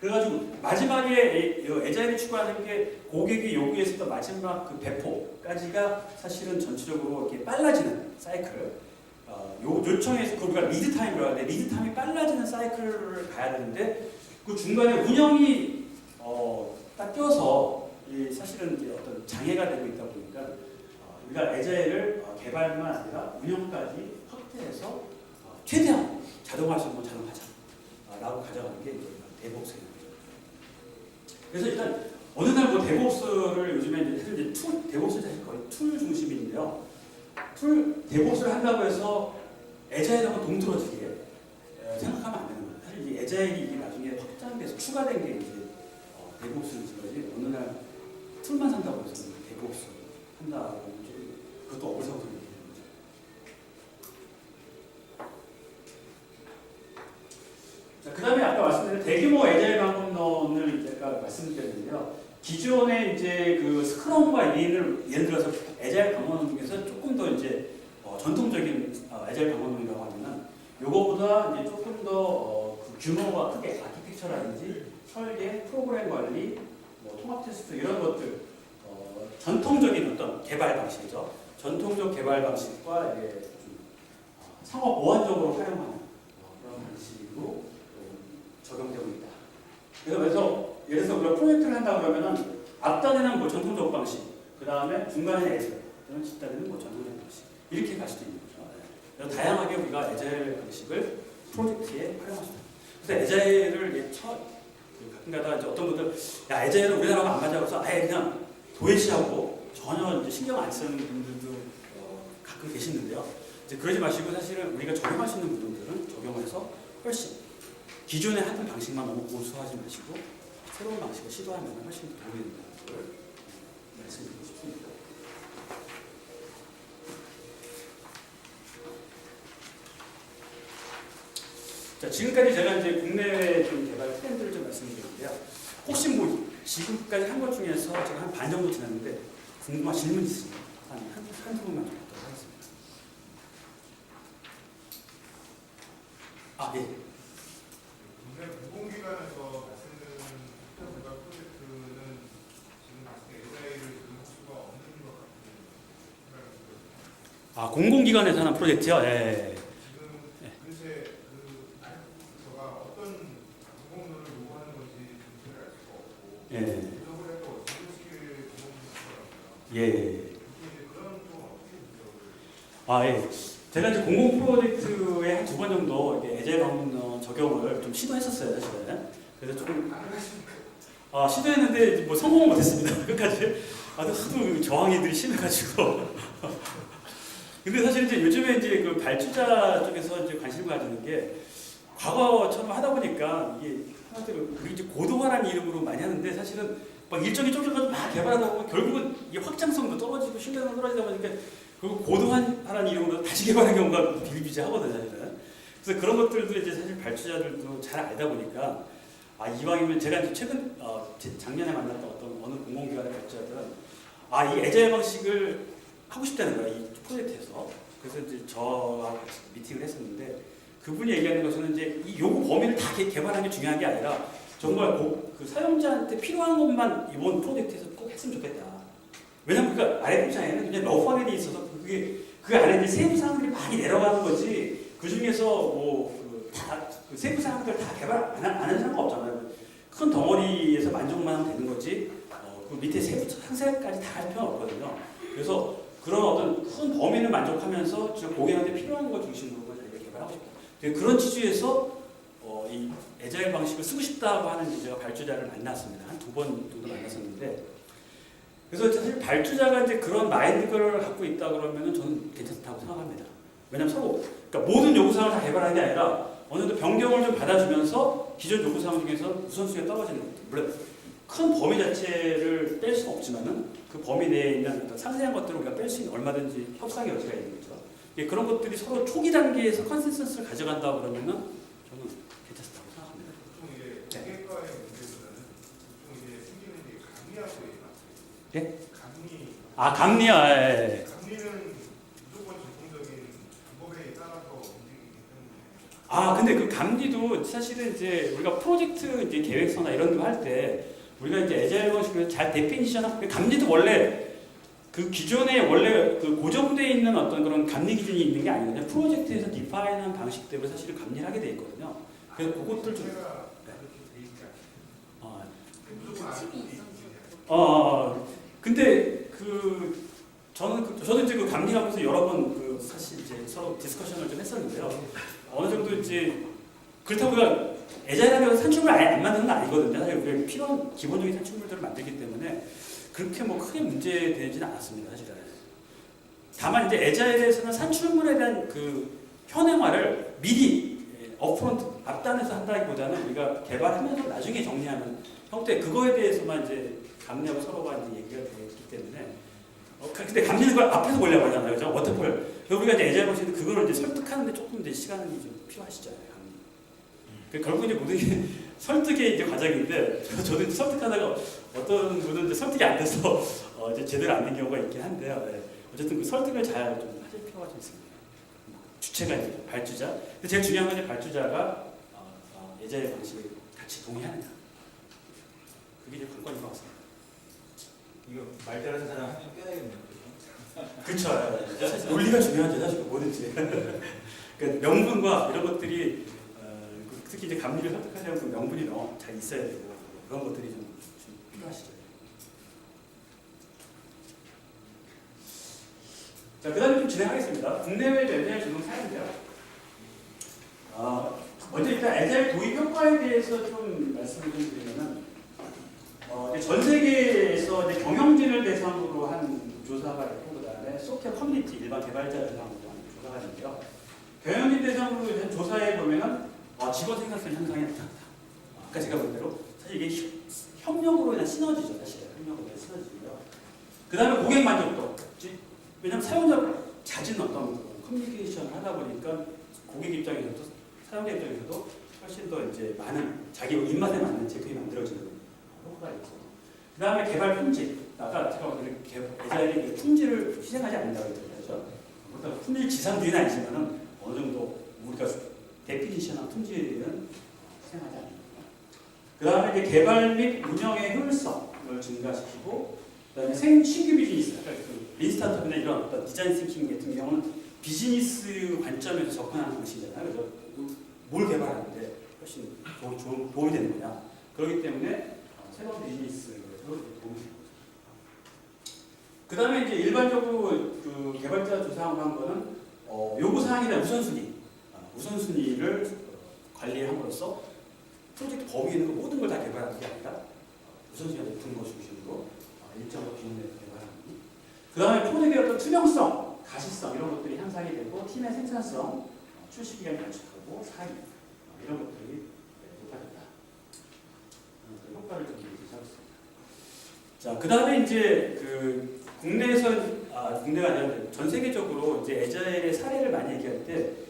그래가지고 마지막에 애자일이 추구하는 게 고객이 요구했었던 마지막 그 배포까지가 사실은 전체적으로 이렇게 빨라지는 사이클. 요청에서 그 우리가 리드 타임이라고 하는데 리드 타임이 빨라지는 사이클을 가야 되는데 그 중간에 운영이 딱 껴서 사실은 이제 어떤 장애가 되고 있다 보니까 우리가 애자일을 개발만 아니라 운영까지 확대해서 최대한 자동화할 수 있는 건 자동화하자라고 가져가는 게 데브옵스예요. 그래서 일단 어느 날 뭐 데브옵스를 요즘에 이제 데브옵스는 사실 거의 툴 중심인데요. 데브옵스를 한다고 해서 애자일하고 동떨어지게 생각하면 안 되는 거예요. 사실 이 애자일이 이게 나중에 확장돼서 추가된 게 이제 데브옵스는 지금까지 어느 날 툴만 산다고 해서 데브옵스 한다고 그것도 어불성설이 되는 거죠. 자, 그 다음에 아까 말씀드린 대규모 애자일 방법론을 제가 말씀드렸는데요. 기존의 이제 그 스크럼과 린을 예를 들어서 애자일 방법론 중에서 조금 더 이제 전통적인 애자일 방법론이라고 하면은 요거보다 이제 조금 더 그 규모가 크게 아키텍처라든지 설계, 프로그램 관리, 뭐 통합 테스트 이런 것들 전통적인 어떤 개발 방식이죠. 전통적 개발 방식과 이게 상호 보완적으로 활용하는 그런 방식으로 적용되고 있다. 그래서 예를 들어서 우리가 프로젝트를 한다 그러면은 앞단에는 뭐 전통적 방식, 그 다음에 중간에 애자일, 또는 뒷단에는 뭐 전통적 방식 이렇게 갈 수도 있는 거죠. 그래서 다양하게 우리가 애자일 방식을 프로젝트에 활용할 수 있다. 그래서 애자일을 가끔가다 이제 어떤 분들 애자일은 우리나라하고 안 맞아서 그래서 아예 그냥 도외시하고 전혀 이제 신경 안 쓰는 분들도 가끔 계시는데요. 이제 그러지 마시고 사실은 우리가 적용할 수 있는 부분들은 적용해서 훨씬 기존에 하던 방식만 너무 고수하지 마시고 새로운 방식을 시도하면 훨씬 더 도움이 된다는 걸 말씀드리고 싶습니다. 자, 지금까지 제가 이제 국내외 좀 개발 트렌드를 좀 말씀드렸는데요. 혹시 뭐 지금까지 한 것 중에서 제가 한 반 정도 지났는데 궁금한 질문 있으시면 한두 분만 좀 받도록 하겠습니다. 예. 아, 공공기관에서 하는 프로젝트요? 예. 지금 요새 저가 어떤 공공도를 요구하는 건지 정체를 알 수가 없고 예. 부족을 해도 지급시킬 공공도더라고요. 예. 이제 그런 좀 어떻게 부족을? 아, 예. 제가 이제 공공 프로젝트에 한 2번 정도 이렇게 에제일 방문 적용을 좀 시도했었어요, 사실은. 그래서 조금 시도했는데 뭐 성공은 못했습니다. 끝까지. 하도 저항이들이 심해가지고. 근데 사실 이제 요즘에 이제 그 발주자 쪽에서 이제 관심을 가지는 게 과거처럼 하다 보니까 이게 하나대로 우리 이제 고도화라는 이름으로 많이 하는데 사실은 막 일정이 쫓겨가지고 막 개발하다 보면 결국은 이게 확장성도 떨어지고 신뢰도 떨어지다 보니까 그리고 고도화라는 이름으로 다시 개발한 경우가 비일비재하거든요, 사실은. 그래서 그런 것들도 이제 사실 발주자들도 잘 알다 보니까 이왕이면 제가 이제 최근 작년에 만났던 어떤 어느 공공기관의 발주자들은 이 애자의 방식을 하고 싶다는 거야, 이 프로젝트에서. 그래서 이제 저하고 같이 미팅을 했었는데 그분이 얘기하는 것은 이제 이 요구 범위를 다 개발하는 게 중요한 게 아니라 정말 그 사용자한테 필요한 것만 이번 프로젝트에서 꼭 했으면 좋겠다. 왜냐면 그 아래 입장에는 그냥 러프하게 돼 있어서 그 안에 이제 세부 사항들이 많이 내려가는 거지 그 중에서 그 세부 사항들 다 개발 안 하는 사람은 없잖아요. 큰 덩어리에서 만족만 하면 되는 거지 그 밑에 세부 상세까지 다 할 필요는 없거든요. 그래서 그런 어떤 큰 범위를 만족하면서 고객한테 필요한 것 중심으로 저희가 개발하고 싶다. 그런 취지에서 이 애자일 방식을 쓰고 싶다고 하는 제가 발주자를 만났습니다. 한 2번 정도 만났었는데 그래서 사실 발주자가 이제 그런 마인드를 갖고 있다 그러면은 저는 괜찮다고 생각합니다. 왜냐면 서로 그러니까 모든 요구사항을 다 개발하는 게 아니라 어느 정도 변경을 좀 받아주면서 기존 요구사항 중에서 우선순위가 떨어지는 것들. 물론 큰 범위 자체를 뺄 수는 없지만은 그 범위 내에 있는 어떤 상세한 것들을 우리가 뺄 수 있는 얼마든지 협상의 여지가 있는 거죠. 그런 것들이 서로 초기 단계에서 컨센서스를 가져간다 그러면은 저는 괜찮다고 생각합니다. 보통 이제 고객과의 문제보다는 보통 이제 생기는 게 감리하고 있나? 예? 감리. 감리요. 예. 감리는 무조건 전통적인 방법에 따라서 움직이기 때문에. 근데 그 감리도 사실은 이제 우리가 프로젝트 이제 계획서나 이런 거 할 때 우리가 이제 애자일 방식으로 잘 데피니션하고 감리도 원래 그 기존에 원래 그 고정되어 있는 어떤 그런 감리 기준이 있는 게 아니거든요. 프로젝트에서 디파인한 방식대로 사실 감리를 하게 돼 있거든요. 그래서 그것들 좀 근데 저도 이제 그 감리하면서 여러 번 사실 이제 서로 디스커션을 좀 했었는데요. 어느 정도 이제 그렇다고 우리가 애자일하게 산출물 아예 안 만드는 건 아니거든요. 사실 우리가 필요한 기본적인 산출물들을 만들기 때문에 그렇게 뭐 크게 문제되지는 않았습니다, 사실은. 다만 이제 애자일에서는 산출물에 대한 그 현행화를 미리 업프론트 앞단에서 한다기보다는 우리가 개발하면서 나중에 정리하는 형태 그거에 대해서만 이제 감리하고 서로가 이제 얘기가 되기 때문에 근데 감리는 걸 앞에서 보려고 하잖아요, 그죠? 워터폴. 우리가 이제 애자일 방식은 그거를 이제 설득하는데 조금 이제 시간이 좀 필요하시잖아요. 결국 이제 모든 게 설득의 이제 과정인데 저도 이제 설득하다가 어떤 분은 이제 설득이 안 돼서 이제 제대로 안 된 경우가 있긴 한데요. 네. 어쨌든 그 설득을 잘 좀 하실 필요가 좀 있습니다. 주체가 이제 발주자. 근데 제일 중요한 건 이제 발주자가 예자의 방식에 같이 동의하느냐. 그게 이제 관건인 것 같습니다. 이거 말 잘하는 사람 한 명 껴야겠네요. 그렇죠. 사실 논리가 중요하죠, 사실 뭐든지. 그러니까 명분과 이런 것들이 특히 이제 감리를 설득하려면 그 명분이 너무 잘 있어야 되고 그런 것들이 좀 필요하시죠. 자, 그다음에 좀 진행하겠습니다. 국내외 애자일 적용 사례인데요. 먼저 일단 애자일 도입 효과에 대해서 좀 말씀을 좀 드리면은 전 세계에서 이제 경영진을 대상으로 한 조사가 있고 그다음에 소프트웨어 커뮤니티 일반 개발자 대상으로 한 조사가 있는데요. 경영진 대상으로 한 조사에 보면은 직원 생산성 향상이 나타났다. 아까 제가 본 대로 사실 이게 협력으로 인한 시너지죠, 사실. 협력으로 인한 시너지고요. 그 다음에 고객 만족도. 왜냐하면 사용자 잦은 어떤 커뮤니케이션을 하다 보니까 고객 입장에서도 사용자 입장에서도 훨씬 더 이제 많은 자기 입맛에 맞는 제품이 만들어지는 효과가 있고. 그 다음에 개발 품질. 아까 제가 말한 애자일이 품질을 희생하지 않는다고 했죠. 그렇다고 품질 지상주의는 아니지만은 어느 정도 우리가 데피니션한 품질은 희생하지 않는다. 그 다음에 이제 개발 및 운영의 효율성을 증가시키고 그다음에 신규 비즈니스, 그러니까 그 린스타트업이나 이런 어떤 디자인 싱킹 같은 경우는 비즈니스 관점에서 접근하는 방식이잖아요. 그래서 뭘 개발하는데 훨씬 도움이 되는 거냐. 그렇기 때문에 새로운 비즈니스에서 도움이 되는 거죠. 그 다음에 이제 일반적으로 그 개발자 조사한 거는 요구사항이나 우선순위를 관리함으로써 프로젝트 범위에 있는 모든 걸 다 개발하는 게 아니라 우선순위가 높은 것 중심으로 일정한 비용을 개발하는. 그 다음에 프로젝트의 어떤 투명성, 가시성 이런 것들이 향상이 되고 팀의 생산성, 출시 기간 단축하고 사기 이런 것들이 높아진다. 효과를 좀 얘기하겠습니다. 자, 그 다음에 이제 그 국내가 아니라 전 세계적으로 이제 애자일의 사례를 많이 얘기할 때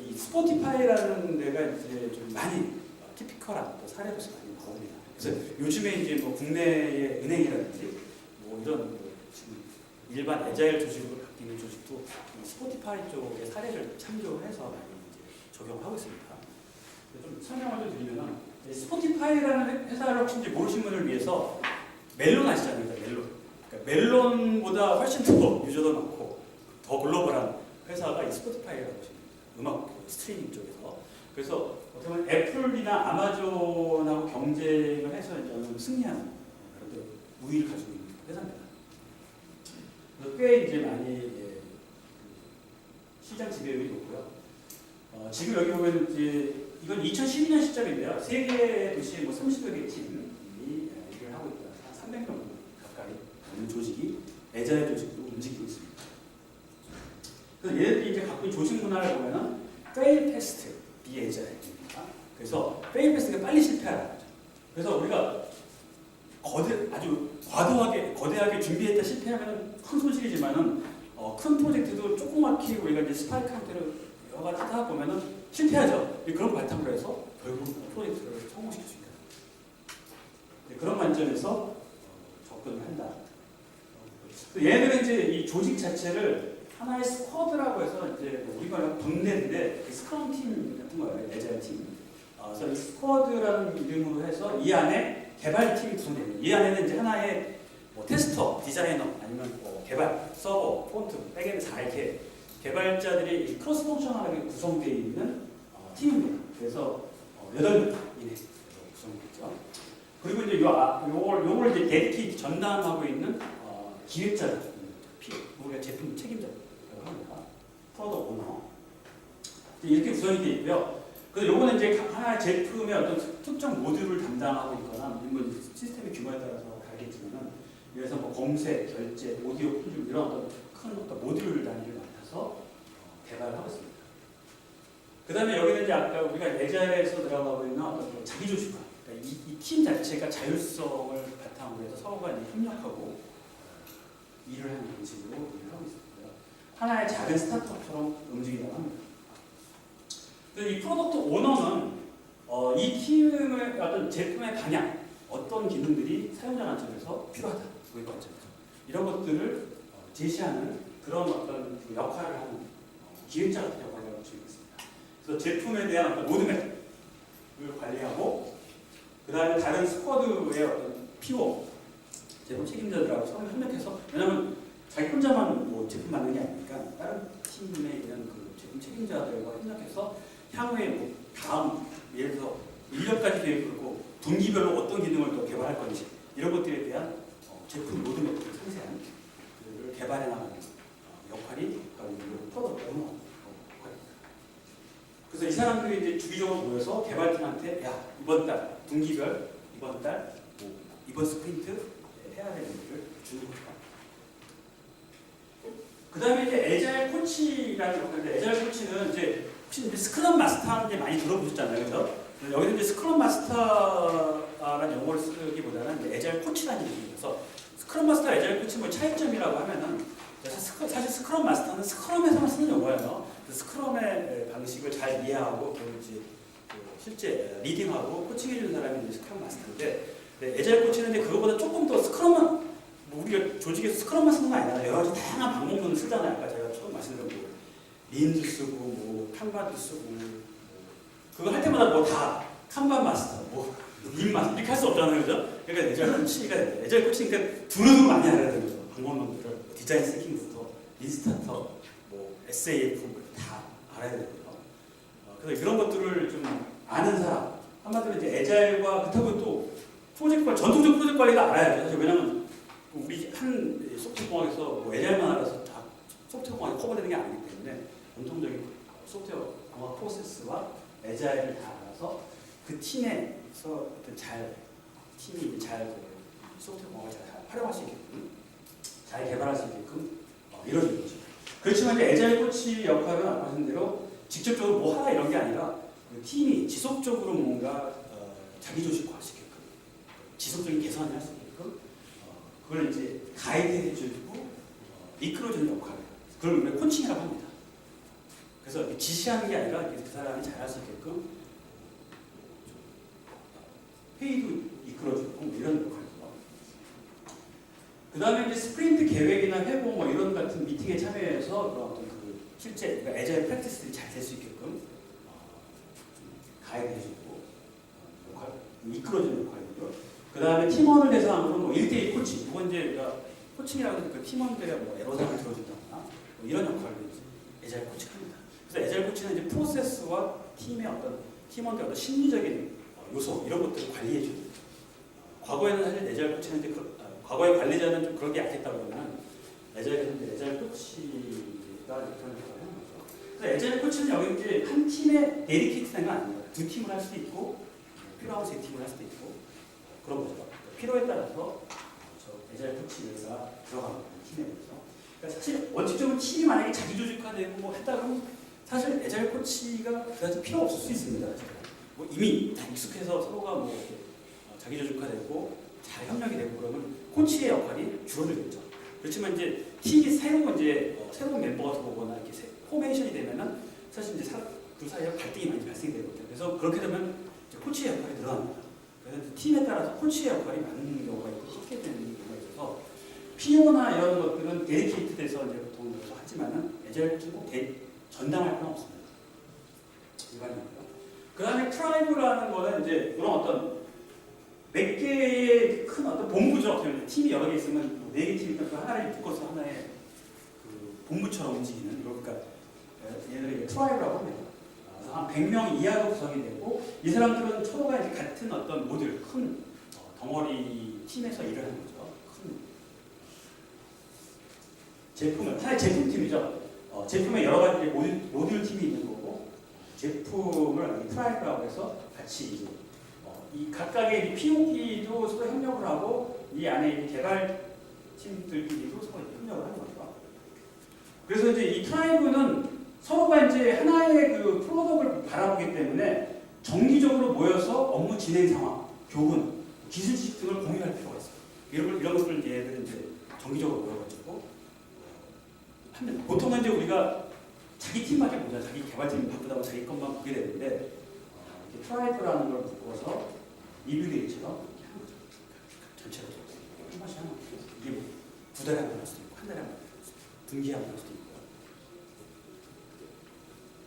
이 스포티파이라는 데가 이제 좀 많이 티피컬한 사례로서 많이 나옵니다. 그래서 요즘에 이제 뭐 국내의 은행이라든지 뭐 이런 지금 일반 애자일 조직으로 바뀌는 조직도 스포티파이 쪽의 사례를 참조해서 많이 이제 적용하고 있습니다. 좀 설명을 좀 드리면은 스포티파이라는 회사를 혹시 이제 모르시는 분을 위해서 멜론 아시잖아요, 멜론. 그러니까 멜론보다 훨씬 더 유저도 많고 더 글로벌한 회사가 이 스포티파이라고 하시는 음악 스트리밍 쪽에서. 그래서 어떻게 보면 애플이나 아마존하고 경쟁을 해서 이제 승리하는 그런 우위를 가지고 있는 회사입니다. 그래서 꽤 이제 많이 시장 지배율이 높고요. 지금 여기 보면 이제 이건 2012년 시점인데요. 세계 도시 뭐 30여 개 팀이 일을 하고 있다. 한 300명 가까이 되는 조직이 애자일 조직도 움직이고 있습니다. 그래서 얘들이 이제 갖고 있는 조직 문화를 보면은 fail fast, be agile입니다. 그래서 fail fast가 빨리 실패하라는 거죠. 그래서 우리가 아주 거대하게 준비했다 실패하면 큰 손실이지만은 큰 프로젝트도 조그맣게 우리가 이제 스파이크 형태로 여러 가지 하다 보면은 실패하죠. 그런 바탕으로 해서 결국 프로젝트를 성공시킬 수 있다. 그런 관점에서 접근을 한다. 얘네들은 이제 이 조직 자체를 하나의 스쿼드라고 해서 이제 우리가 분대인데 스크럼 팀 같은 거예요. 애자일 팀. 그래서 이 스쿼드라는 이름으로 해서 이 안에 개발팀이 구성됩니다. 이 안에는 이제 하나의 뭐 테스터, 디자이너 아니면 뭐 개발, 서버, 폰트, 백엔드 다 이렇게 개발자들이 크로스 펑셔널하게 구성되어 있는 팀입니다. 그래서 8명 이내 구성되죠. 그리고 이제 요걸 이제 데디케이트 전담하고 있는 기획자들, 우리가 제품 책임자라고 합니다. 프로덕트 오너. 이렇게 구성이 되어 있고요. 그래서 요거는 이제 하나의 제품의 어떤 특정 모듈을 담당하고 있거나 뭐 시스템의 규모에 따라서 다르겠지만은 그래서 뭐 검색, 결제, 오디오, 편집 이런 어떤 큰 어떤 모듈 단위를 맡아서 개발을 하고 있습니다. 그 다음에 여기는 이제 아까 우리가 애자일에서 들어가고 있는 어떤 자기 조직화. 그러니까 이 팀 자체가 자율성을 바탕으로 해서 서로가 이제 협력하고 일을 하는 방식으로 일을 하고 있습니다. 하나의 작은 스타트업처럼 움직인다고 합니다. 그래서 이 프로덕트 오너는 이 팀의 어떤 제품의 방향, 어떤 기능들이 사용자 관점에서 필요하다, 고객 관점에서 이런 것들을 제시하는 그런 어떤 역할을 하는 기획자 같은 역할을 하고 있습니다. 그래서 제품에 대한 어떤 로드맵을 관리하고 그 다음에 다른 스쿼드의 어떤 PO, 제품 책임자들하고 서로 협력해서 왜냐하면 자기 혼자만 뭐 제품 만드는 게 아니니까 다른 팀에 있는 그 제품 책임자들과 협력해서 향후에 뭐 다음 예를 들어서 1년까지 계획을 하고 분기별로 어떤 기능을 또 개발할 건지 이런 것들에 대한 제품 로드맵 상세한 그 개발해 나가는 역할이 프로덕트 오너 역할입니다. 그래서 이 사람들이 이제 주기적으로 모여서 개발팀한테 야 이번 달 분기별 이번 달 뭐 이번 스프린트 해야 되는 일을 주는 거죠. 그 다음에 이제 애자일 코치라는 역할인데 애자일 코치는 이제 혹시 스크럼 마스터하는 게 많이 들어보셨잖아요, 그죠? 여기는 이제 스크럼 마스터라는 용어를 쓰기보다는 이제 애자일 코치라는 얘기여서 스크럼 마스터, 애자일 코치 뭐 차이점이라고 하면은 사실 스크럼 마스터는 스크럼에서만 쓰는 용어예요. 그 스크럼의 방식을 잘 이해하고 이제 실제 리딩하고 코칭해주는 사람이 이제 스크럼 마스터인데 애자일 코치는 이제 그거보다 조금 더 스크럼은 뭐 우리가 조직에서 스크럼만 쓰는 거 아니라 여러 가지 다양한 방법론을 쓰잖아요. 아까 제가 처음 말씀드린 거 린도 쓰고 뭐 칸바도 쓰고 그거 할 때마다 뭐 다 칸바 마스터, 뭐 린 마스터 이렇게 할 수 없잖아요, 그죠? 그러니까 애절 코치가 돼요. 애절 코치 그러니까 두루두루 많이 알아야 되는 거죠. 방법론들을 디자인 스킹부터 인스타터, 뭐 SAF 다 알아야 되고요. 그래서 그런 것들을 좀 아는 사람, 한마디로 이제 애절과 그렇다고 또 프로젝트 관리, 전통적 프로젝트 관리가 알아야죠. 사실 왜냐면 우리 한 소프트웨어 공학에서 뭐 애절만 알아서 다 소프트웨어 공학이 커버되는 게 아니기 때문에 전통적인 소프트웨어 공학 프로세스와 애절을 다 알아서 그 팀에서 잘 팀이 잘 소프트웨어 공학을 잘 활용할 수 있게끔 잘 개발할 수 있게끔 이루어지는 거죠. 그렇지만 이제 애자일 코치 역할은 아까 하신 대로 직접적으로 뭐 하라 이런 게 아니라 그 팀이 지속적으로 뭔가 자기 조직화할 수 있게끔 지속적인 개선을 할 수 있게끔 그걸 이제 가이드해주고 이끌어주는 역할을 그걸 우리가 코칭이라고 합니다. 그래서 지시하는 게 아니라 그 사람이 잘할 수 있게끔 회의도 이끌어주고 뭐 이런 역할이죠. 그 다음에 이제 스프린트 계획이나 회복 뭐 이런 같은 미팅에 참여해서 그런 어떤 그 실제 그러니까 애자일 프랙티스들이 잘 될 수 있게끔 가이드해주고 역할, 이끌어주는 역할이고요. 그 다음에 팀원을 대상으로 뭐 1대1 코칭, 이건 이제 우리가 코칭이라고 해서 그 팀원들의 뭐 애로사항을 들어준다거나 뭐 이런 역할을 애자일 코칭합니다. 그래서 애자일 코칭은 이제 프로세스와 팀의 어떤 팀원들의 어떤 심리적인 요소 이런 것들을 관리해주는. 과거에는 사실 애자일 코치는 이제 과거의 관리자는 좀 그런 게 약했다 그러면 애자일 코치가 그런 역할을 하는 거죠. 그래서 애자일 코치는 여기 이제 한 팀에 데디케이트된 건 아닙니다. 두 팀을 할 수도 있고 필요하면 세 팀을 할 수도 있고 그런 거죠. 필요에 따라서 애자일 코치가 들어가는 팀에 대해서. 그러니까 사실 원칙적으로 팀이 만약에 자기 조직화되고 뭐 했다 그러면 사실 애자일 코치가 그다지 필요 없을 수 있습니다. 뭐 이미 다 익숙해서 서로가 뭐 자기 조직화되고 잘 협력이 되고 그러면 코치의 역할이 줄어들겠죠. 그렇지만 이제 팀이 새로운 멤버가 들어오거나 이렇게 포메이션이 되면은 사실 이제 그 사이에 갈등이 많이 발생이 되거든요. 그래서 그렇게 되면 이제 코치의 역할이 늘어납니다. 그래서 팀에 따라서 코치의 역할이 많은 경우가 있고 적게 되는 경우가 있어서 PO나 이런 것들은 데디케이트돼서 이제 보통 하지만은 애자일 코치는 꼭 전담할 필요는 없습니다. 일반적으로. 그 다음에 트라이브라는 거는 이제 그런 어떤 몇 개의 큰 어떤 본부죠. 팀이 여러 개 있으면 4개 팀이니까 그 하나를 묶어서 하나의 그 본부처럼 움직이는 그러니까 얘네들이 트라이브라고 합니다. 한 100명 이하로 구성이 되고 이 사람들은 서로가 이제 같은 어떤 모듈 큰 덩어리 팀에서 일을 하는 거죠. 큰 제품을 하나의 제품팀이죠. 제품에 여러 가지 모듈 팀이 있는 거고 제품을 트라이브라고 해서 같이 이제 이 각각의 POP도 서로 협력을 하고 이 안에 개발팀들끼리도 서로 협력을 하는 거죠. 그래서 이제 이 트라이브는 서로가 이제 하나의 그 프로덕트를 바라보기 때문에 정기적으로 모여서 업무 진행 상황, 교훈, 기술 지식 등을 공유할 필요가 있어요. 이런 것들을 얘들은 이제 정기적으로 모여가지고 합니다. 보통은 이제 우리가 자기 팀밖에 보자, 자기 개발팀 바쁘다고 자기 것만 보게 되는데 트라이브라는 걸 묶어서 리뷰데이처럼 전체로 한 번씩 하는 거죠. 이게 뭐 2달에 한 번 할 수도 있고 한 달에 한 번 할 수도 있고 분기에 한 번 할 수도 있고요.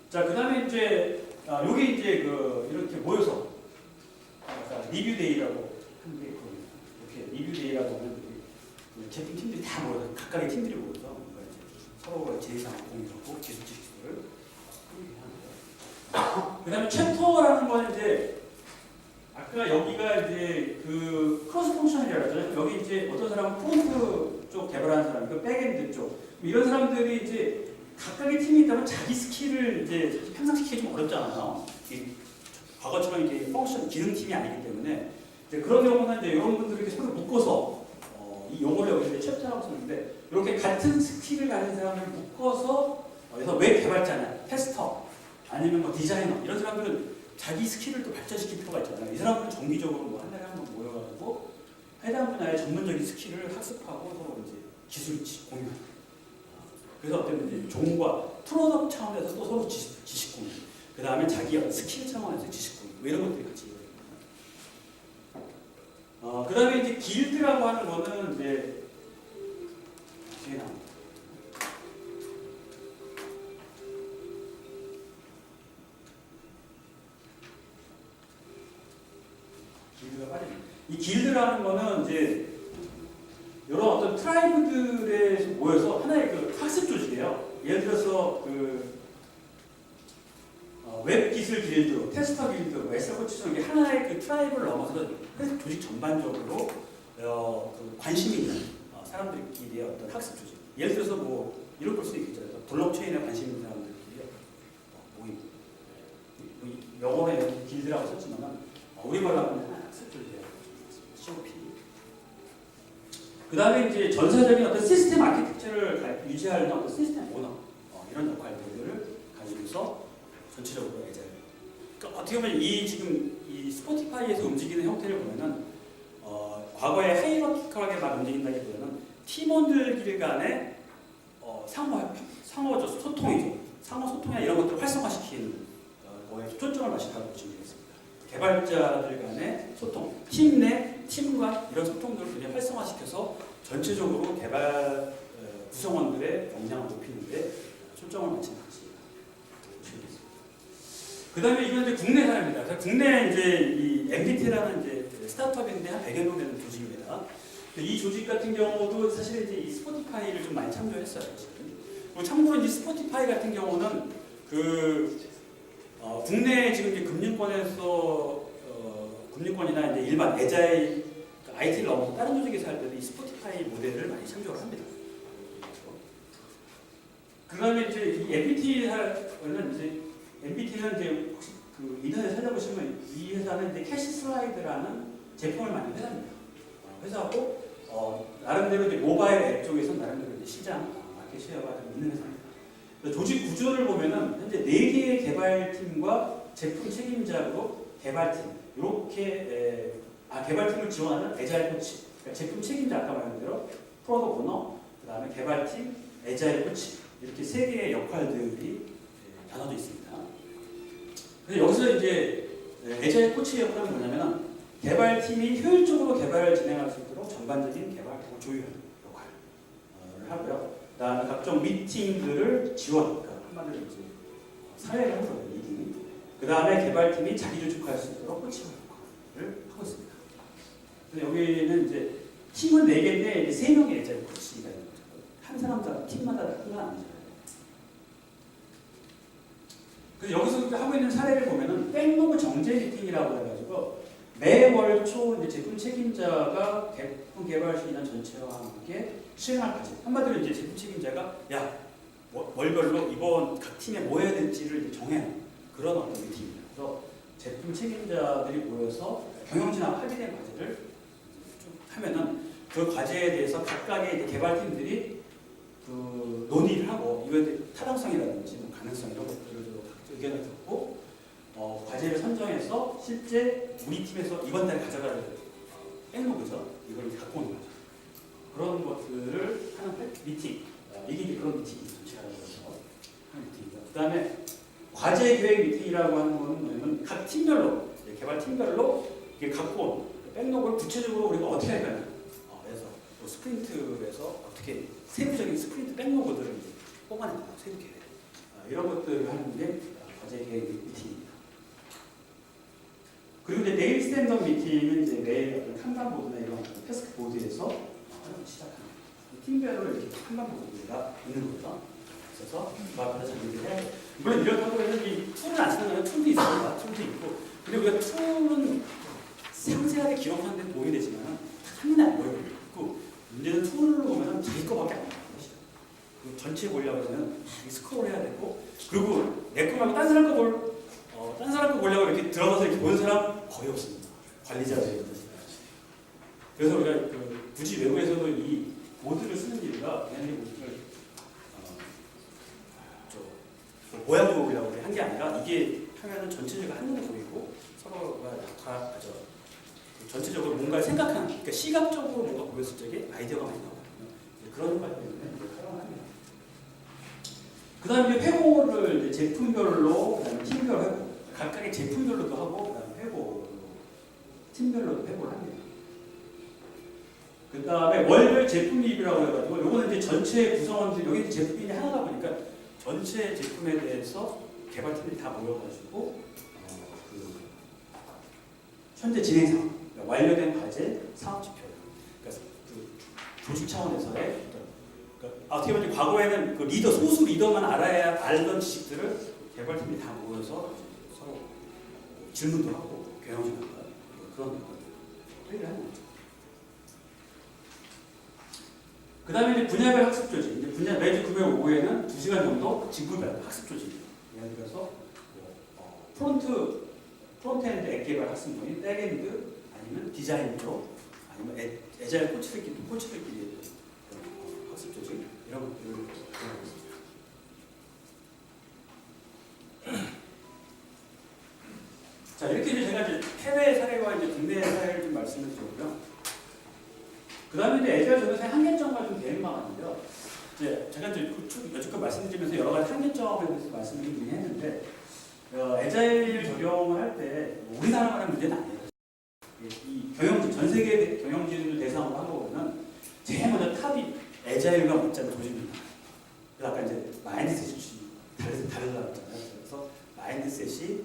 자, 그 다음에 이제 요게 이제 이렇게 모여서 아까 리뷰데이라고 하는 게 있거든요. 이렇게 리뷰데이라고 하는 그 제품 팀들이 다 모여서 각각의 팀들이 모여서 서로 제휴상 공유하고 기술 지식을 그 다음에 챕터라는 건 이제 아까 여기가 이제 그 크로스 펑셔널이라고 하잖아요. 여기 이제 어떤 사람은 프론트 쪽 개발하는 사람, 그 백엔드 쪽 이런 사람들이 이제 각각의 팀이 있다면 자기 스킬을 이제 향상시키기 좀 어렵잖아요. 과거처럼 이게 펑션 기능팀이 아니기 때문에 이제 그런 경우는 이제 이런 분들이 이렇게 서로 묶어서 이 용어를 여기서 챕터라고 쓰는데 이렇게 같은 스킬을 가진 사람을 묶어서 그래서 웹 개발자나 테스터 아니면 뭐 디자이너 이런 사람들은 자기 스킬을 또 발전시킬 필요가 있잖아요. 이 사람들은 정기적으로 뭐 한 달에 한 번 모여가지고 해당 분야의 전문적인 스킬을 학습하고 서로 이제 기술 공유하는. 그래서 어떤 이제 종과 프로덕트 차원에서 또 서로 지식 공유. 그 다음에 자기 스킬 차원에서 지식 공유. 뭐 이런 것들이 같이 이루어집니다. 그 다음에 이제 길드라고 하는 거는 이제 뒤에 나옵니다. 이 길드 길드라는 거는 이제 이런 어떤 트라이브들에 모여서 하나의 그 학습 조직이에요. 예를 들어서 웹 기술 길드, 테스터 길드, SR코치처럼 이게 하나의 그 트라이브를 넘어서 조직 전반적으로 그 관심이 있는 사람들끼리의 어떤 학습 조직. 예를 들어서 뭐 이런 걸 수도 있겠죠. 블록체인에 관심 있는 사람들끼리 모임. 영어에 길드라고 썼지만 우리말로 하면 하나의 학습 조직이에요. COP. 그 다음에 이제 전사적인 어떤 시스템 아키텍처를 유지하는 어떤 시스템 오너 이런 역할들을 가지고서 전체적으로 애자일. 그러니까 어떻게 보면 지금 이 스포티파이에서 움직이는 형태를 보면은 과거에 하이라키컬하게 막 움직인다기보다는 팀원들끼리 간의 상호 소통이죠. 상호 소통이나 이런 것들을 활성화시키는 거에 초점을 맞춘다고 보시면 되겠습니다. 개발자들 간의 소통, 팀 내 팀과 이런 소통들을 그냥 활성화시켜서 전체적으로 개발 구성원들의 역량을 높이는 데 초점을 맞춘 방식이다. 그 다음에 이건 이제 국내 사례입니다. 국내 이제 이 MBT라는 이제 스타트업인데 한 100여 명 되는 조직입니다. 이 조직 같은 경우도 사실 이제 이 스포티파이를 좀 많이 참조했어요. 그리고 참고로 이 스포티파이 같은 경우는 국내 지금 이제 금융권이나 이제 일반 애자의 IT를 넘어서 다른 조직에서 할 때도 이 스포티파이 모델을 많이 참조를 합니다. 그 다음에 이제 이 MBT는 이제 혹시 그 인터넷 찾아보시면 이 회사는 이제 캐시 슬라이드라는 제품을 만든 회사입니다. 회사고 나름대로 이제 모바일 앱 쪽에서 나름대로 이제 시장 마켓 쉐어가 좀 있는 회사입니다. 조직 구조를 보면은 현재 4개의 개발팀과 제품 책임자로 개발팀 이렇게 개발팀을 지원하는 애자일 코치, 그러니까 제품 책임자 아까 말한 대로 프로덕트 오너, 그 다음에 개발팀, 애자일 코치 이렇게 3개의 역할들이 나눠져 있습니다. 그래서 여기서 이제 애자일 코치의 역할은 뭐냐면 개발팀이 효율적으로 개발을 진행할 수 있도록 전반적인 개발 조율 역할을 하고요. 그 다음에 각종 미팅들을 지원, 그러니까 한마디로 이제 사회를 하는 거예요, 미팅. 그 다음에 개발팀이 자기주축할 수 있도록 코칭하는 역할을 하고 있습니다. 그래서 여기는 이제 팀은 4개인데 이제 3명의 애자일 코치가 있는 거죠. 한 사람당 팀마다 하나 아니죠. 그래서 여기서 하고 있는 사례를 보면은 백로그 정제 미팅이라고 해가지고 매월 초 이제 제품 책임자가 제품 개발 시기나 전체와 함께 실행할 과제. 한마디로 이제 제품 책임자가 월별로 이번 각 팀에 뭐 해야 될지를 이제 정해놓은 그런 어떤 미팅입니다. 그래서 제품 책임자들이 모여서 경영진하고 합의된 과제를 좀 하면은 그 과제에 대해서 각각의 이제 개발팀들이 그 논의를 하고 이거에 타당성이라든지 뭐 가능성 이런 것들을 좀 의견을 듣고 과제를 선정해서 실제 우리 팀에서 이번 달에 가져갈 백로그죠. 이걸 갖고 오는 거죠. 그런 것들을 하는 미팅. 이게 이제 그런 미팅이 전체라고 해서 하는 미팅이죠. 그 다음에 과제 계획 미팅이라고 하는 거는 뭐냐면 각 팀별로, 개발 팀별로 이게 갖고 온 백로그를 구체적으로 우리가 어떻게 할 거냐. 그래서 또 스프린트에서 어떻게 세부적인 스프린트 백로그들을 이제 뽑아낸다. 세부 계획. 이런 것들을 하는 게 과제 계획 미팅입니다. 그리고 이제 내일 스탠드업 미팅은 이제 매일 어떤 kanban 보드나 이런 태스크 보드에서 시작합니다. 팀별로 이렇게 kanban 보드가 있는 거죠. 그래서 그 앞에서 정리를 해야 돼요. 물론 이렇다고 해서 이 툴을 안 쓰는 거는 툴도 있습니다. 툴도 있고. 근데 우리가 툴은 상세하게 기록하는 데 도움이 되지만 한눈에 안 보이고 있고 문제는 툴을 보면 자기 거밖에 안 나오는 것이죠. 그 전체 보려고 하면 스크롤 해야 되고 그리고 내 거 말고 딴 사람 거 보려고 이렇게 들어가서 이렇게 보는 사람 거의 없습니다. 관리자들이. 그래서 우리가 굳이 외부에서도 이 보드를 쓰는 이유가 그냥 이 보드를 모양 보기라고 한 게 아니라 이게 화면은 전체적으로 한눈에 보이고 서로가 전체적으로 뭔가를 생각하는, 그러니까 시각적으로 뭔가 보였을 적에 아이디어가 많이 나오거든요. 그런 것 때문에 활용합니다. 그 다음에 회고를 이제 제품별로, 그 다음에 팀별 회고, 각각의 제품별로도 하고, 그 다음에 회고, 팀별로도 회고를 합니다. 그 다음에 월별 제품 리뷰라고 해가지고, 요거는 이제 전체 구성원들, 여기 제품이 하나다 보니까 전체 제품에 대해서 개발팀들이 다 모여가지고, 현재 진행 상황, 완료된 과제, 조직 차원에서의 그러니까 어떻게 보면 과거에는 그 리더 소수 리더만 알아야 알던 지식들을 개발팀이 다 모여서 서로 질문도 하고 교양을 하고 그런 회의를 하는 거죠. 그 다음에 이제 분야별 학습 조직. 이제 분야 매주 금요일 오후에는 2시간 정도 직무별 학습 조직. 예를 들어서 프론트엔드 앱 개발 학습 모임, 백엔드 아니면 디자인 쪽 아니면 애자일 코치들끼리 학습 조직 이런 것들을 진행하고 있습니다. 자, 이렇게 이제 제가 이제 해외 사례와 이제 국내 사례를 좀 말씀을 드렸고요. 그 다음에 이제 애자일 적용사의 한계점과 좀 대응만 하는데요. 이제 제가 이제 여태껏 말씀드리면서 여러 가지 한계점에 대해서 말씀을 드리긴 했는데, 애자일 적용을 할 때 우리나라만의 문제는 아니에요. 이 경영진, 전 세계 경영진을 대상으로 한 거는 제일 먼저 탑이 애자일과 맞자는 조직입니다. 그래서 아까 이제 마인드셋이 다르다고 했잖아요. 그래서 마인드셋이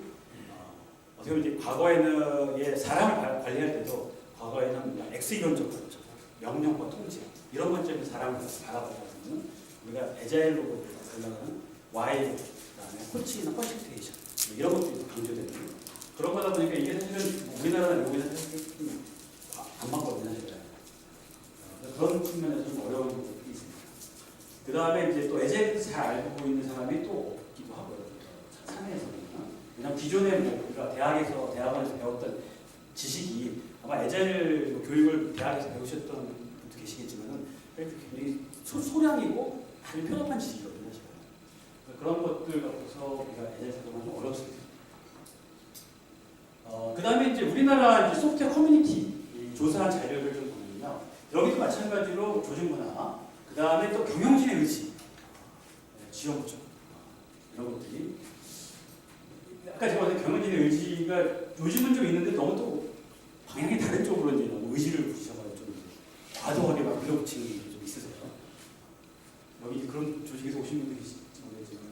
어떻게 보면 이제 과거에는 사람을 관리할 때도 과거에는 X 이론적으로죠. 명령과 통제 이런 관점에서 사람을 바라보면 우리가 애자일로 생각하는 Y 그다음에 코치나 컨설테이션 이런 것들이 강조되는 그런 거다 보니까 이게 사실은 우리나라나 외국에서 좀 안 맞거든요. 그런 측면에서 좀 어려운 부분이 있습니다. 그 다음에 이제 또 애자일에서 잘 알고 있는 사람이 또 없기도 하고요. 사내에서는 왜냐하면 기존에 뭐 우리가 대학원에서 배웠던 지식이 아마 애자일 교육을 대학에서 배우셨던 분도 계시겠지만은 굉장히 소량이고 아주 편협한 지식이거든요. 그런 것들 갖고서 우리가 애자일 적용은 좀 어렵습니다. 그 다음에 이제 우리나라 이제 소프트웨어 커뮤니티 조사한 자료를 좀 보면요. 여기도 마찬가지로 조직 문화, 그 다음에 또 경영진의 의지, 지원 구조 이런 것들이 아까 제가 봤을 때 경영진의 의지가 요즘은 좀 있는데 너무 또 방향이 다른 쪽으로 이제 너무 의지를 붙이셔가지고 좀 과도하게 막 밀어붙이는 게 좀 있으세요. 여기 그런 조직에서 오신 분들이 계실지 모르겠지만,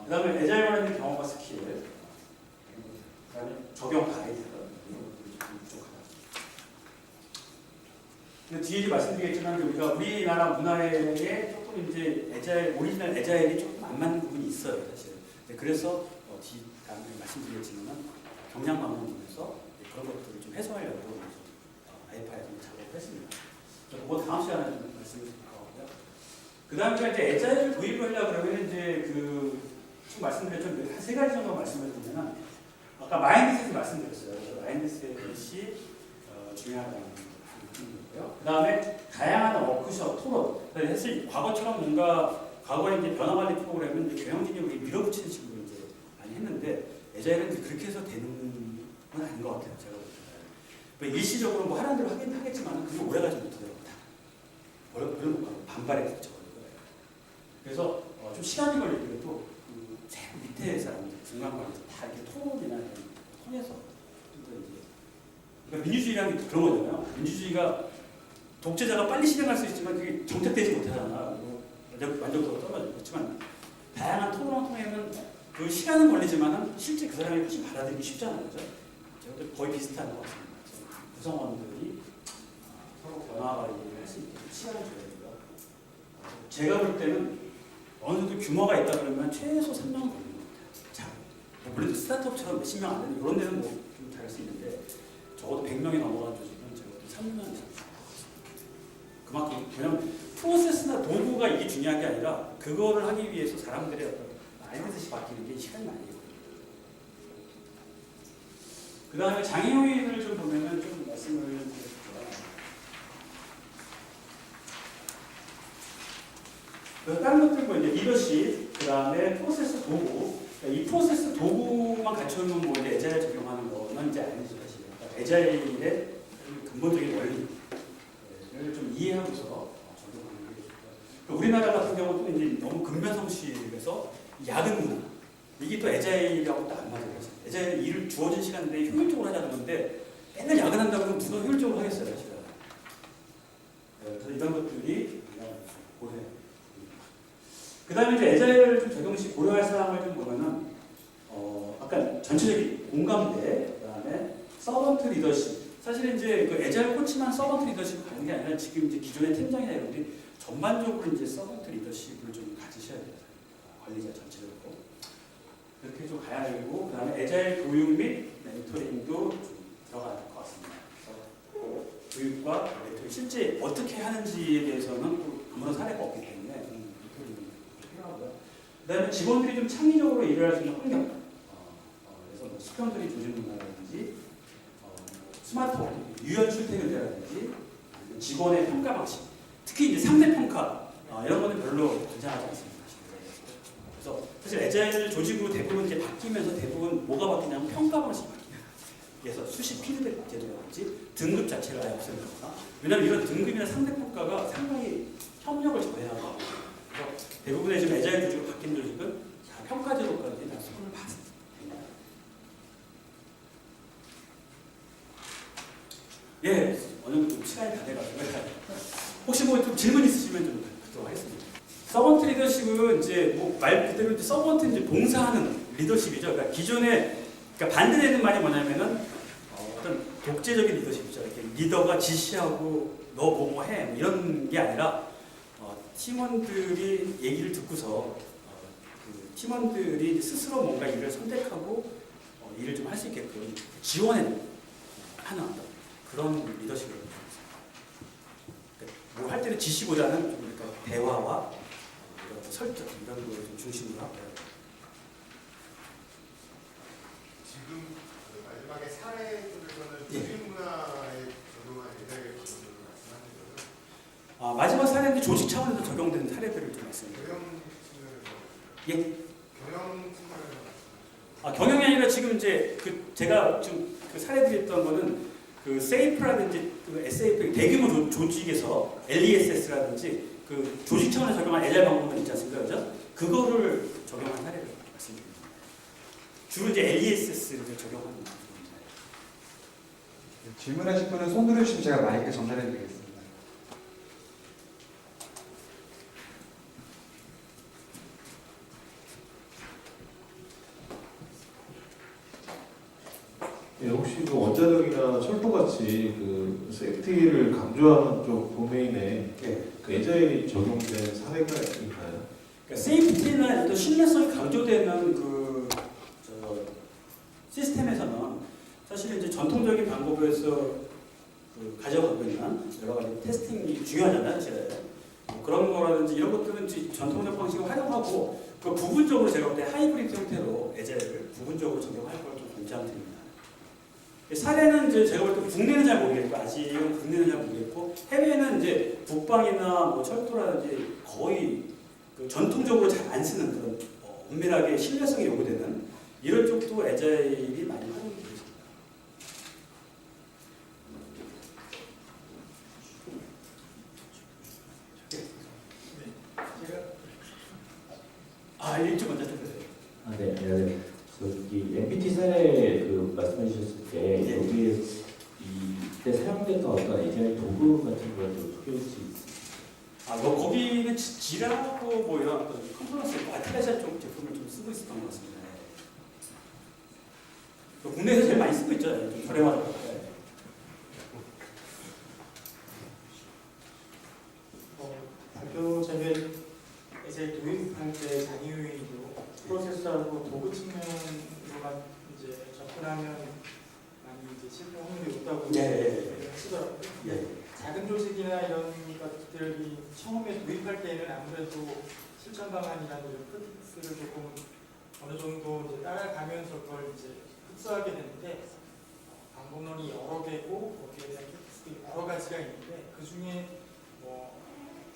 그 다음에 애자일 관련된 경험과 스킬, 그 다음에 적용 가이드 이런 것들이 좀 부족하다. 근데 뒤에 말씀드리겠지만 우리나라 문화에 조금 이제 오리지널 애자일이 조금 안 맞는 부분이 있어요, 사실. 그래서 다음에 말씀드리겠지만 경량 방법에서 그런 것들을 좀 해소하려고 아이파에 좀 작업을 했습니다. 그거 다음 시간에 좀 말씀을 드릴 거고요. 그 다음에 이제 애자일을 도입을 하려고 그러면 이제 지금 말씀드렸죠. 한 3가지 정도 말씀을 드리면 아까 마인드셋을 말씀드렸어요. 마인드셋이 중요하다는 부분이고요. 그 다음에 다양한 워크숍, 토론 했을 과거처럼 뭔가 과거에 이제 변화관리 프로그램은 이제 경영진이 우리 밀어붙이는 식으로 이제 많이 했는데 애자일은 이제 그렇게 해서 되는 건 아닌 것 같아요. 제가 볼 때. 일시적으로 뭐 하는 대로 하긴 하겠지만 그게 오래가지 못하더라고요. 어려운 반발에 그쳤거든요. 그래서 좀 시간이 걸리더라도 제일 밑에 사람들, 중간관리에서 다 이렇게 토론이나 이런 통해서 그러니까 민주주의라는 게 그런 거잖아요. 민주주의가 독재자가 빨리 실행할 수 있지만 그게 정착되지 못하잖아. 만족도가 떨어지고 그렇지만 다양한 토론을 통해서는 그 시간은 걸리지만은 실제 그 사람이 훨씬 받아들이기 쉽잖아요. 그죠? 제가 거의 비슷한 것 같습니다. 구성원들이 서로 변화가 할 수 있게 시간을 줘야 되고요. 제가 볼 때는 어느 정도 규모가 있다 그러면 최소 3년 걸리는 것 같아요. 자, 물론 스타트업처럼 몇십 명 안 되는 이런 데는 뭐 좀 다를 수 있는데 적어도 100명이 넘어간 조직은 제가 볼 때 3년 이상. 그만큼 그냥 프로세스나 도구가 이게 중요한 게 아니라 그거를 하기 위해서 사람들의 어떤 마인드셋이 바뀌는 게 시간이 많이 걸려요. 그 다음에 장애요인을 좀 보면은 좀 말씀을 드릴게요. 그래서 다른 것들 뭐 이제 리더십, 그 다음에 프로세스 도구, 이 프로세스 도구만 갖춰놓은 뭐 이제 애자일 적용하는 거는 이제 아니죠 사실. 그러니까 애자일의 근본적인 원리를 좀 이해하고서 적용하는 게 좋고요. 우리나라 같은 경우는 이제 너무 근면성실해서 야근 문화, 이게 또 애자일하고 딱 안 맞아요. 애자일은 일을 주어진 시간 내에 효율적으로 하자는 건데 맨날 야근한다고 하면 누가 효율적으로 하겠어요 사실은. 그래서 이런 것들이 고려해요. 그 다음에 이제 애자일을 좀 적용 시 고려할 사항을 좀 보면은 아까 전체적인 공감대, 그 다음에 서번트 리더십. 사실 이제 그 애자일 코치만 서번트 리더십을 가는 게 아니라 지금 이제 기존의 팀장이나 이런 분들이 전반적으로 이제 서번트 리더십을 좀 가지셔야 돼요. 관리자 전체적으로. 그렇게 좀 가야 되고, 그 다음에 애자일 교육 및 멘토링도 좀 들어가야 될 것 같습니다. 그래서 교육과 멘토링 실제 어떻게 하는지에 대해서는 또 아무런 사례가 없기 때문에 멘토링이 필요하고요. 그 다음에 직원들이 좀 창의적으로 일을 할 수 있는 환경. 그래서 뭐 수평적인 조직 문화라든지 스마트워크, 유연 출퇴근제라든지 직원의 평가 방식, 특히 이제 상대 평가 이런 거는 별로 괜찮하지 않습니다. 그래서 사실 애자일 조직으로 대부분 이제 바뀌면서 대부분 뭐가 바뀌냐면 평가 방식이 바뀌어요. 그래서 수시 피드백 제도라든지 등급 자체를 아예 없애거나, 왜냐하면 이런 등급이나 상대 평가가 상당히 협력을 저해하고, 그래서 대부분의 지금 애자일 조직으로 바뀐 조직은 다 평가 제도까지 다 손을 봤습니다. 예, 어느 정도 좀 시간이 다 돼가지고 혹시 뭐 좀 질문 있으시면 좀 듣도록 하겠습니다. 서번트 리더십은 이제 뭐 말 그대로 이제 서번트 이제 봉사하는 리더십이죠. 그러니까 기존에 그러니까 반대되는 말이 뭐냐면은 어떤 독재적인 리더십이죠. 이렇게 리더가 지시하고 너 뭐뭐 해 뭐 이런 게 아니라 팀원들이 얘기를 듣고서 그 팀원들이 스스로 뭔가 일을 선택하고 일을 좀 할 수 있게끔 지원하는 그런 리더십을 뭐 할 때는 지시보다는 좀 그러니까 대화와 이런 설득 이런 거를 좀 중심으로 하고요. 지금 그 마지막에 사례 쪽에서는 예. 조직 문화에 적용한 애자일 기준으로 말씀하신 거죠? 마지막 사례는 조직 차원에서 적용되는 사례들을 좀 말씀드립니다. 경영 측면에서 예? 경영 측면에서 경영이 아니라 지금 이제 그 제가 지금 그 사례 드렸던 거는 그 세이프라든지 그 SAP 대규모 조직에서 LESS라든지 그 조직 차원에서 적용한 애자일 방법은 있지 않습니까, 그죠? 그거를 적용한 사례를 말씀드립니다. 주로 이제 LESS를 적용하는 거죠. 질문하실 분은 손 들어주시면 제가 마이크 전달해 드리겠습니다. 예, 혹시 그 원자력이나 철도같이 그 세이프티를 강조하는 쪽 도메인에 예. 그 애자일이 적용된 사례가 있나요? 그러니까 세이프티나 어떤 신뢰성이 강조되는 시스템에서는 사실 이제 전통적인 방법에서 그 가져가고 있는 여러 가지 테스팅이 중요하잖아요, 사실. 뭐 그런 거라든지 이런 것들은 이제 전통적 방식을 활용하고 그 부분적으로 제가 볼 때 하이브리드 형태로 애자일을 부분적으로 적용할 걸 좀 권장드립니다. 사례는 이제 제가 볼 때 국내는 잘 모르겠고 아직은 국내는 잘 모르겠고 해외는 이제 북방이나 뭐 철도라든지 거의 그 전통적으로 잘 안 쓰는 그런 엄밀하게 신뢰성이 요구되는 이런 쪽도 애자일이 많이 활용이 되고 있습니다. 일찍 먼저 드려요. 네, 네. 이 MBT 사례 그 말씀해 주셨을 때 예. 여기에 이때 사용됐던 어떤 애자일 도구 같은 걸 좀 소개해 주실 수 있어요? 뭐 거기는 지라고 뭐 이런 어떤 컨퍼런스 아틀레샤 쪽 제품을 좀 쓰고 있었던 것 같습니다. 네. 국내에서 제일 많이 쓰고 있죠. 좀 저렴하다고. 네. 발표자별 이제 도입할 때 자기 유인도 프로세스하고 도구 측면으로만 이제 접근하면 많이 이제 실패 확률이 높다고 예. 하시더라고요. 예. 작은 조직이나 이런 것들이 처음에 도입할 때는 아무래도 실천 방안이나 이런 프로세스를 조금 어느 정도 이제 따라가면서 그걸 이제 흡수하게 되는데 방법론이 여러 개고 거기에 대한 프로세스가 여러 가지가 있는데 그 중에 뭐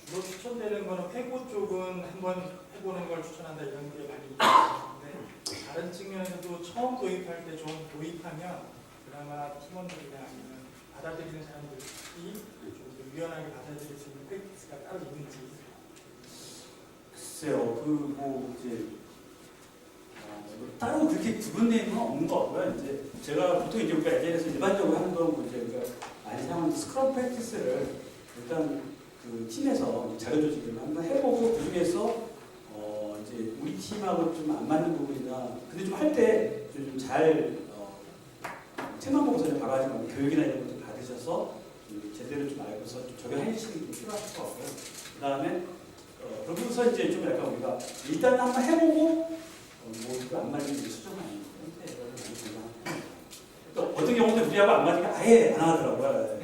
주로 추천되는 거는 폐고 쪽은 한번 해보는 걸 추천한다 이런 게 많이 있는데 다른 측면에서도 처음 도입할 때 좀 도입하면 그나마 팀원들이나 아니면 받아들이는 사람들이 좀 더 유연하게 받아들일 수 있는 프랙티스가 따로 있는지. 글쎄요, 그 뭐 이제 따로 그렇게 구분되는 건 없는 것 같고요. 이제 제가 보통 이제 우리가 애자일에서 일반적으로 하는 건 이제 우리가 많이 사용하는 스크럼 프랙티스를 일단 그 팀에서 작은 조직을 한번 해보고 그 중에서 이제 우리 팀하고 좀 안 맞는 부분이나 근데 좀 할 때 좀 잘 책만 보고서 바로 하지 말고 교육이나 이런 것도 가셔서 제대로 좀 알고서 좀 적용해 주시는 게 필요하실 것 같고요. 그다음에 그러고서 이제 좀 약간 우리가 일단 한번 해보고 뭐안 맞는 게 수정은 아니고 형태를 많이 공부하는 또 어떤 경우도 우리하고 안 맞으니까 아예 안 하더라고요.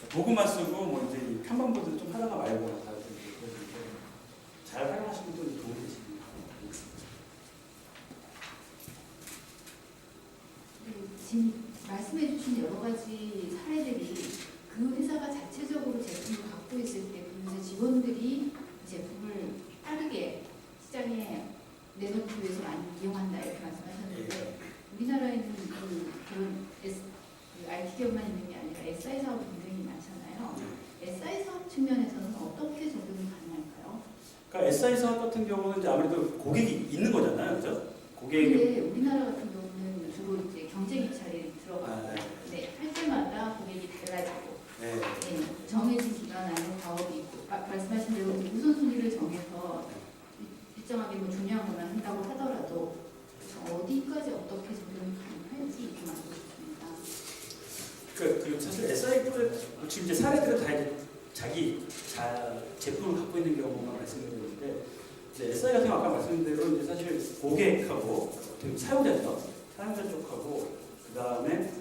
도구만 쓰고 뭐 이제 이 kanban 좀 하다가 말고 잘 활용하시는 분들이 도움이 되십니다. 지금 말씀해주신 여러 가지 사례들이 그 회사가 자체적으로 제품을 갖고 있을 때 그 회사 직원들이 제품을 빠르게 시장에 내놓기 위해서 많이 이용한다 이렇게 말씀하셨는데 우리나라에는 그런 IT 기업만 있는 게 아니라 SI 사업 굉장히 많잖아요. SI 사업 측면에서는 어떻게 적용이 가능할까요? 그러니까 SI 사업 같은 경우는 이제 아무래도 고객이 있는 거잖아요, 그렇죠? 고객이 근데 우리나라 같은 경우는 주로 이제 경쟁 입찰이 들어가고 할 때마다 고객이 달라지고 네. 네, 정해진 기간 안에 과업이 있고 말씀하신 대로 우선순위를 정해서 일정하게 뭐 중요한 것만 한다고 하더라도 어디까지 어떻게 적용이 가능할지 좀 알고 싶습니다. 그 사실 SI 프로젝트 지금 이제 사례들은 다 이제 자기 제품을 갖고 있는 경우만 말씀드렸는데 이제 SI 같은 경우 아까 말씀드린 대로 이제 사실 고객하고 사용자 쪽하고 그 다음에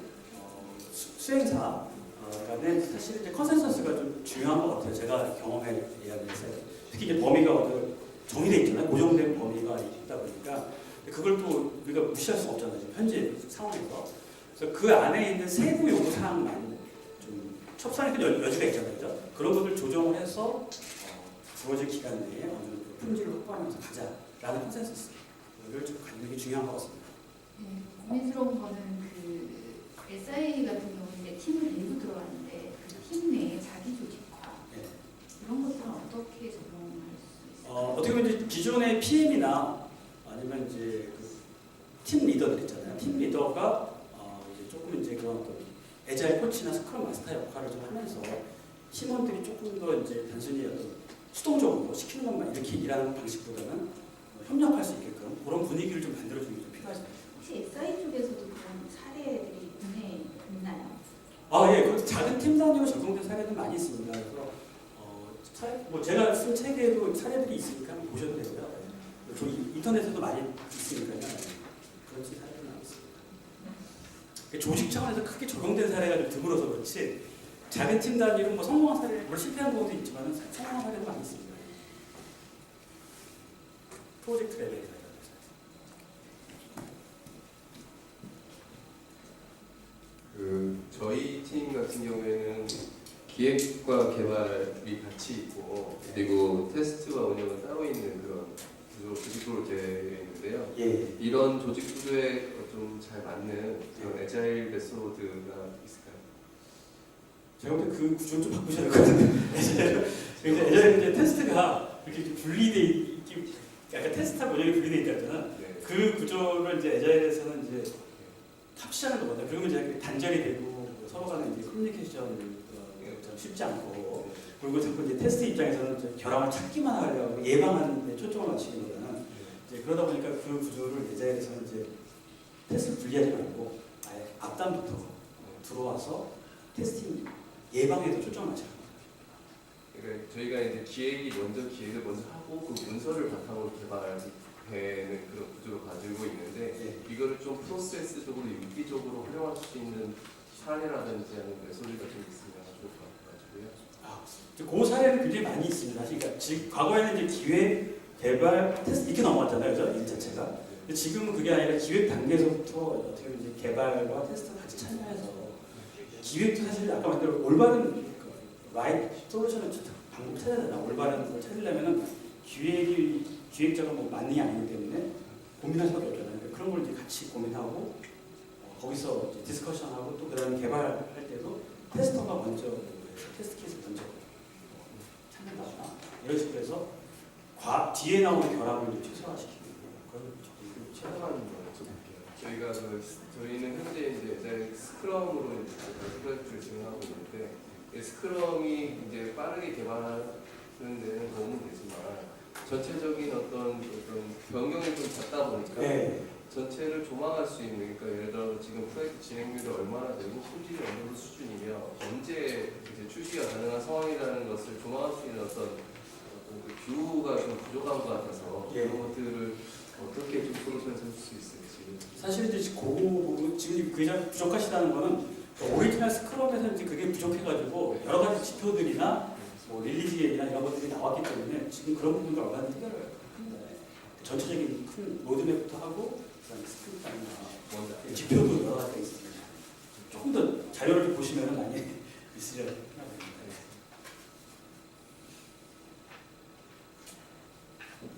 수행사 간에 사실 이제 컨센서스가 좀 중요한 것 같아요. 제가 경험해 이야기했어요. 특히 이제 범위가 정의돼 있잖아요. 고정된 범위가 있다 보니까 그걸 또 우리가 무시할 수 없잖아요. 지금 현재 상황에서. 그래서 그 안에 있는 세부 요구 사항만 좀 협상의 여지가 있잖아요. 그죠? 그런 것들 조정을 해서 주어진 기간 내에 어느 정도 품질을 확보하면서 가자라는 컨센서스를 좀 갖는 게 중요한 것 같습니다. 네, 고민스러운 거는 그 SI 같은 경우는 팀을 일부 들어가는데 그 팀 내에 자기 조직화 이런 것들은 어떻게 적용할 수 있을까요? 어떻게 보면 이제 기존의 PM이나 아니면 이제 팀 리더들 있잖아요. 팀 리더가 이제 조금 이제 그런 어떤 애자일 코치나 스크럼 마스터 역할을 좀 하면서 팀원들이 조금 더 이제 단순히 어떤 수동적으로 시키는 것만 이렇게 일하는 방식보다는 협력할 수 있게끔 그런 분위기를 좀 만들어주는 게 좀 필요하죠. 혹시 SI 쪽에서도 그런 사례들이 국내에 있나요? 예, 그 작은 팀 단위로 적용된 사례들 많이 있습니다. 그래서 뭐 제가 쓴 책에도 사례들이 있으니까 한번 보셔도 되고요. 저 인터넷에도 많이 있으니까요. 그런 사례들 많이 있습니다. 조직 차원에서 크게 적용된 사례가 좀 드물어서 그렇지 작은 팀 단위로 뭐 성공한 사례, 물론 실패한 경우도 있지만 성공한 사례도 많이 있습니다. 프로젝트 레벨에서. 저희 팀 같은 경우에는 기획과 개발이 같이 있고 그리고 테스트와 운영은 따로 있는 그런 조직구로 되어 있는데요. 예. 이런 조직 구조에 좀 잘 맞는 그런 애자일 메소드가 있을까요? 제가 볼 때 그 구조를 좀 바꾸셔야 될 것 같은데 애자일 이제 테스트가 이렇게 좀 분리돼 있기 약간 테스트하고 운영이 분리돼 있다 했잖아. 네. 그 구조를 이제 애자일에서는 이제 탑시하는 거거든요. 그러면 이제 단절이 되고 서로 간에 이제 커뮤니케이션 쉽지 않고 그리고 자꾸 이제 테스트 입장에서는 이제 결함을 찾기만 하려고 예방하는 데 초점을 맞추기보다는 이제 그러다 보니까 그 구조를 애자일에서는 이제 테스트를 분리하지 말고 아예 앞단부터 들어와서 테스팅 예방에도 초점을 맞춰요. 그러니까 저희가 이제 기획을 먼저 하고 그 문서를 바탕으로 개발되는 그런 구조를 가지고 있는데 이거를 좀 프로세스적으로 유기적으로 활용할 수 있는 사례라든지 아니면 메소드가 좀 있으면 좋을 것 같고요. 그 사례는 굉장히 많이 있습니다. 그러니까 과거에는 이제 기획, 개발, 테스트 이렇게 넘어갔잖아요, 그죠? 일 자체가. 근데 지금은 그게 아니라 기획 단계에서부터 어떻게 보면 이제 개발과 테스트 같이 참여해서 기획도 사실 아까 말대로 올바른 라이트 솔루션을 방법 찾아야 되나? 올바른 걸 찾으려면은 기획자가 뭐 맞느냐 아니기 때문에 고민할 수밖에 없잖아요. 그러니까 그런 걸 이제 같이 고민하고 거기서 이제 디스커션하고 또 그다음에 개발할 때도 테스터가 먼저 테스트 케이스 먼저 찾는다거나 이런 식으로 해서 뒤에 나오는 결함을 최소화시키는 그런 적용을 최소화하는 거예요. 저희가 저희는 현재 이제 스크럼으로 이제 프로젝트를 진행하고 있는데 스크럼이 이제 빠르게 개발하는 데는 도움은 되지만 전체적인 어떤 변경이 좀 잦다 보니까 전체를 조망할 수 있는, 그러니까 예를 들어 지금 프로젝트 진행률이 얼마나 되고 품질이 어느 정도 수준이며 언제 이제 출시가 가능한 상황이라는 것을 조망할 수 있는 어떤 그 뷰가 좀 부족한 것 같아서 예. 그런 것들을 어떻게 좀 솔루션을 찾을 수 있을지. 사실 이제 지금 그게 부족하시다는 거는 오리지널 스크럼에서 이제 그게 부족해가지고 여러 가지 지표들이나 뭐 릴리즈나 이런 것들이 나왔기 때문에 지금 그런 부분을 얼마나 해결을 합니다. 전체적인 큰 로드맵부터 하고 그다음에 스크립트나 지표도 여러 가지가 있습니다. 조금 더 자료를 보시면 많이 있으리라고 생각합니다.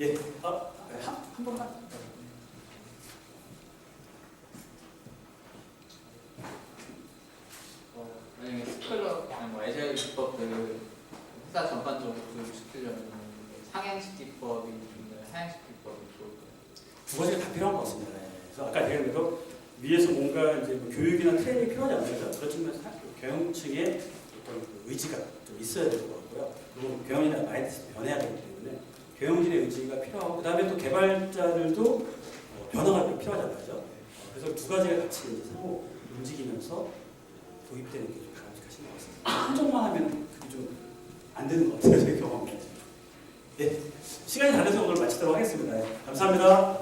예, 한 번만. 만약에 스클럽, 뭐 애자일 기법들을 회사 전반적으로 교육시키려면 상향식 기법이 좋나요? 하향식 기법이 좋을까요? 두 가지가 다 필요한 것 같습니다. 그래서 아까 제가 그래도 위에서 뭔가 이제 뭐 교육이나 트레이닝이 필요하지 않나요? 그렇지만 경영층의 어떤 그 의지가 좀 있어야 될 것 같고요. 그리고 경영이나 마인드셋이 변해야 되기 때문에 경영진의 의지가 필요하고 그다음에 또 개발자들도 변화가 좀 필요하잖아요. 그래서 두 가지가 같이 이제 상호 움직이면서 도입되는 게 좀 바람직하신 것 같습니다. 한쪽만 하면 그게 좀 안 되는 것 같아요. 제 경험에. 예, 시간이 다 돼서 오늘 마치도록 하겠습니다. 감사합니다.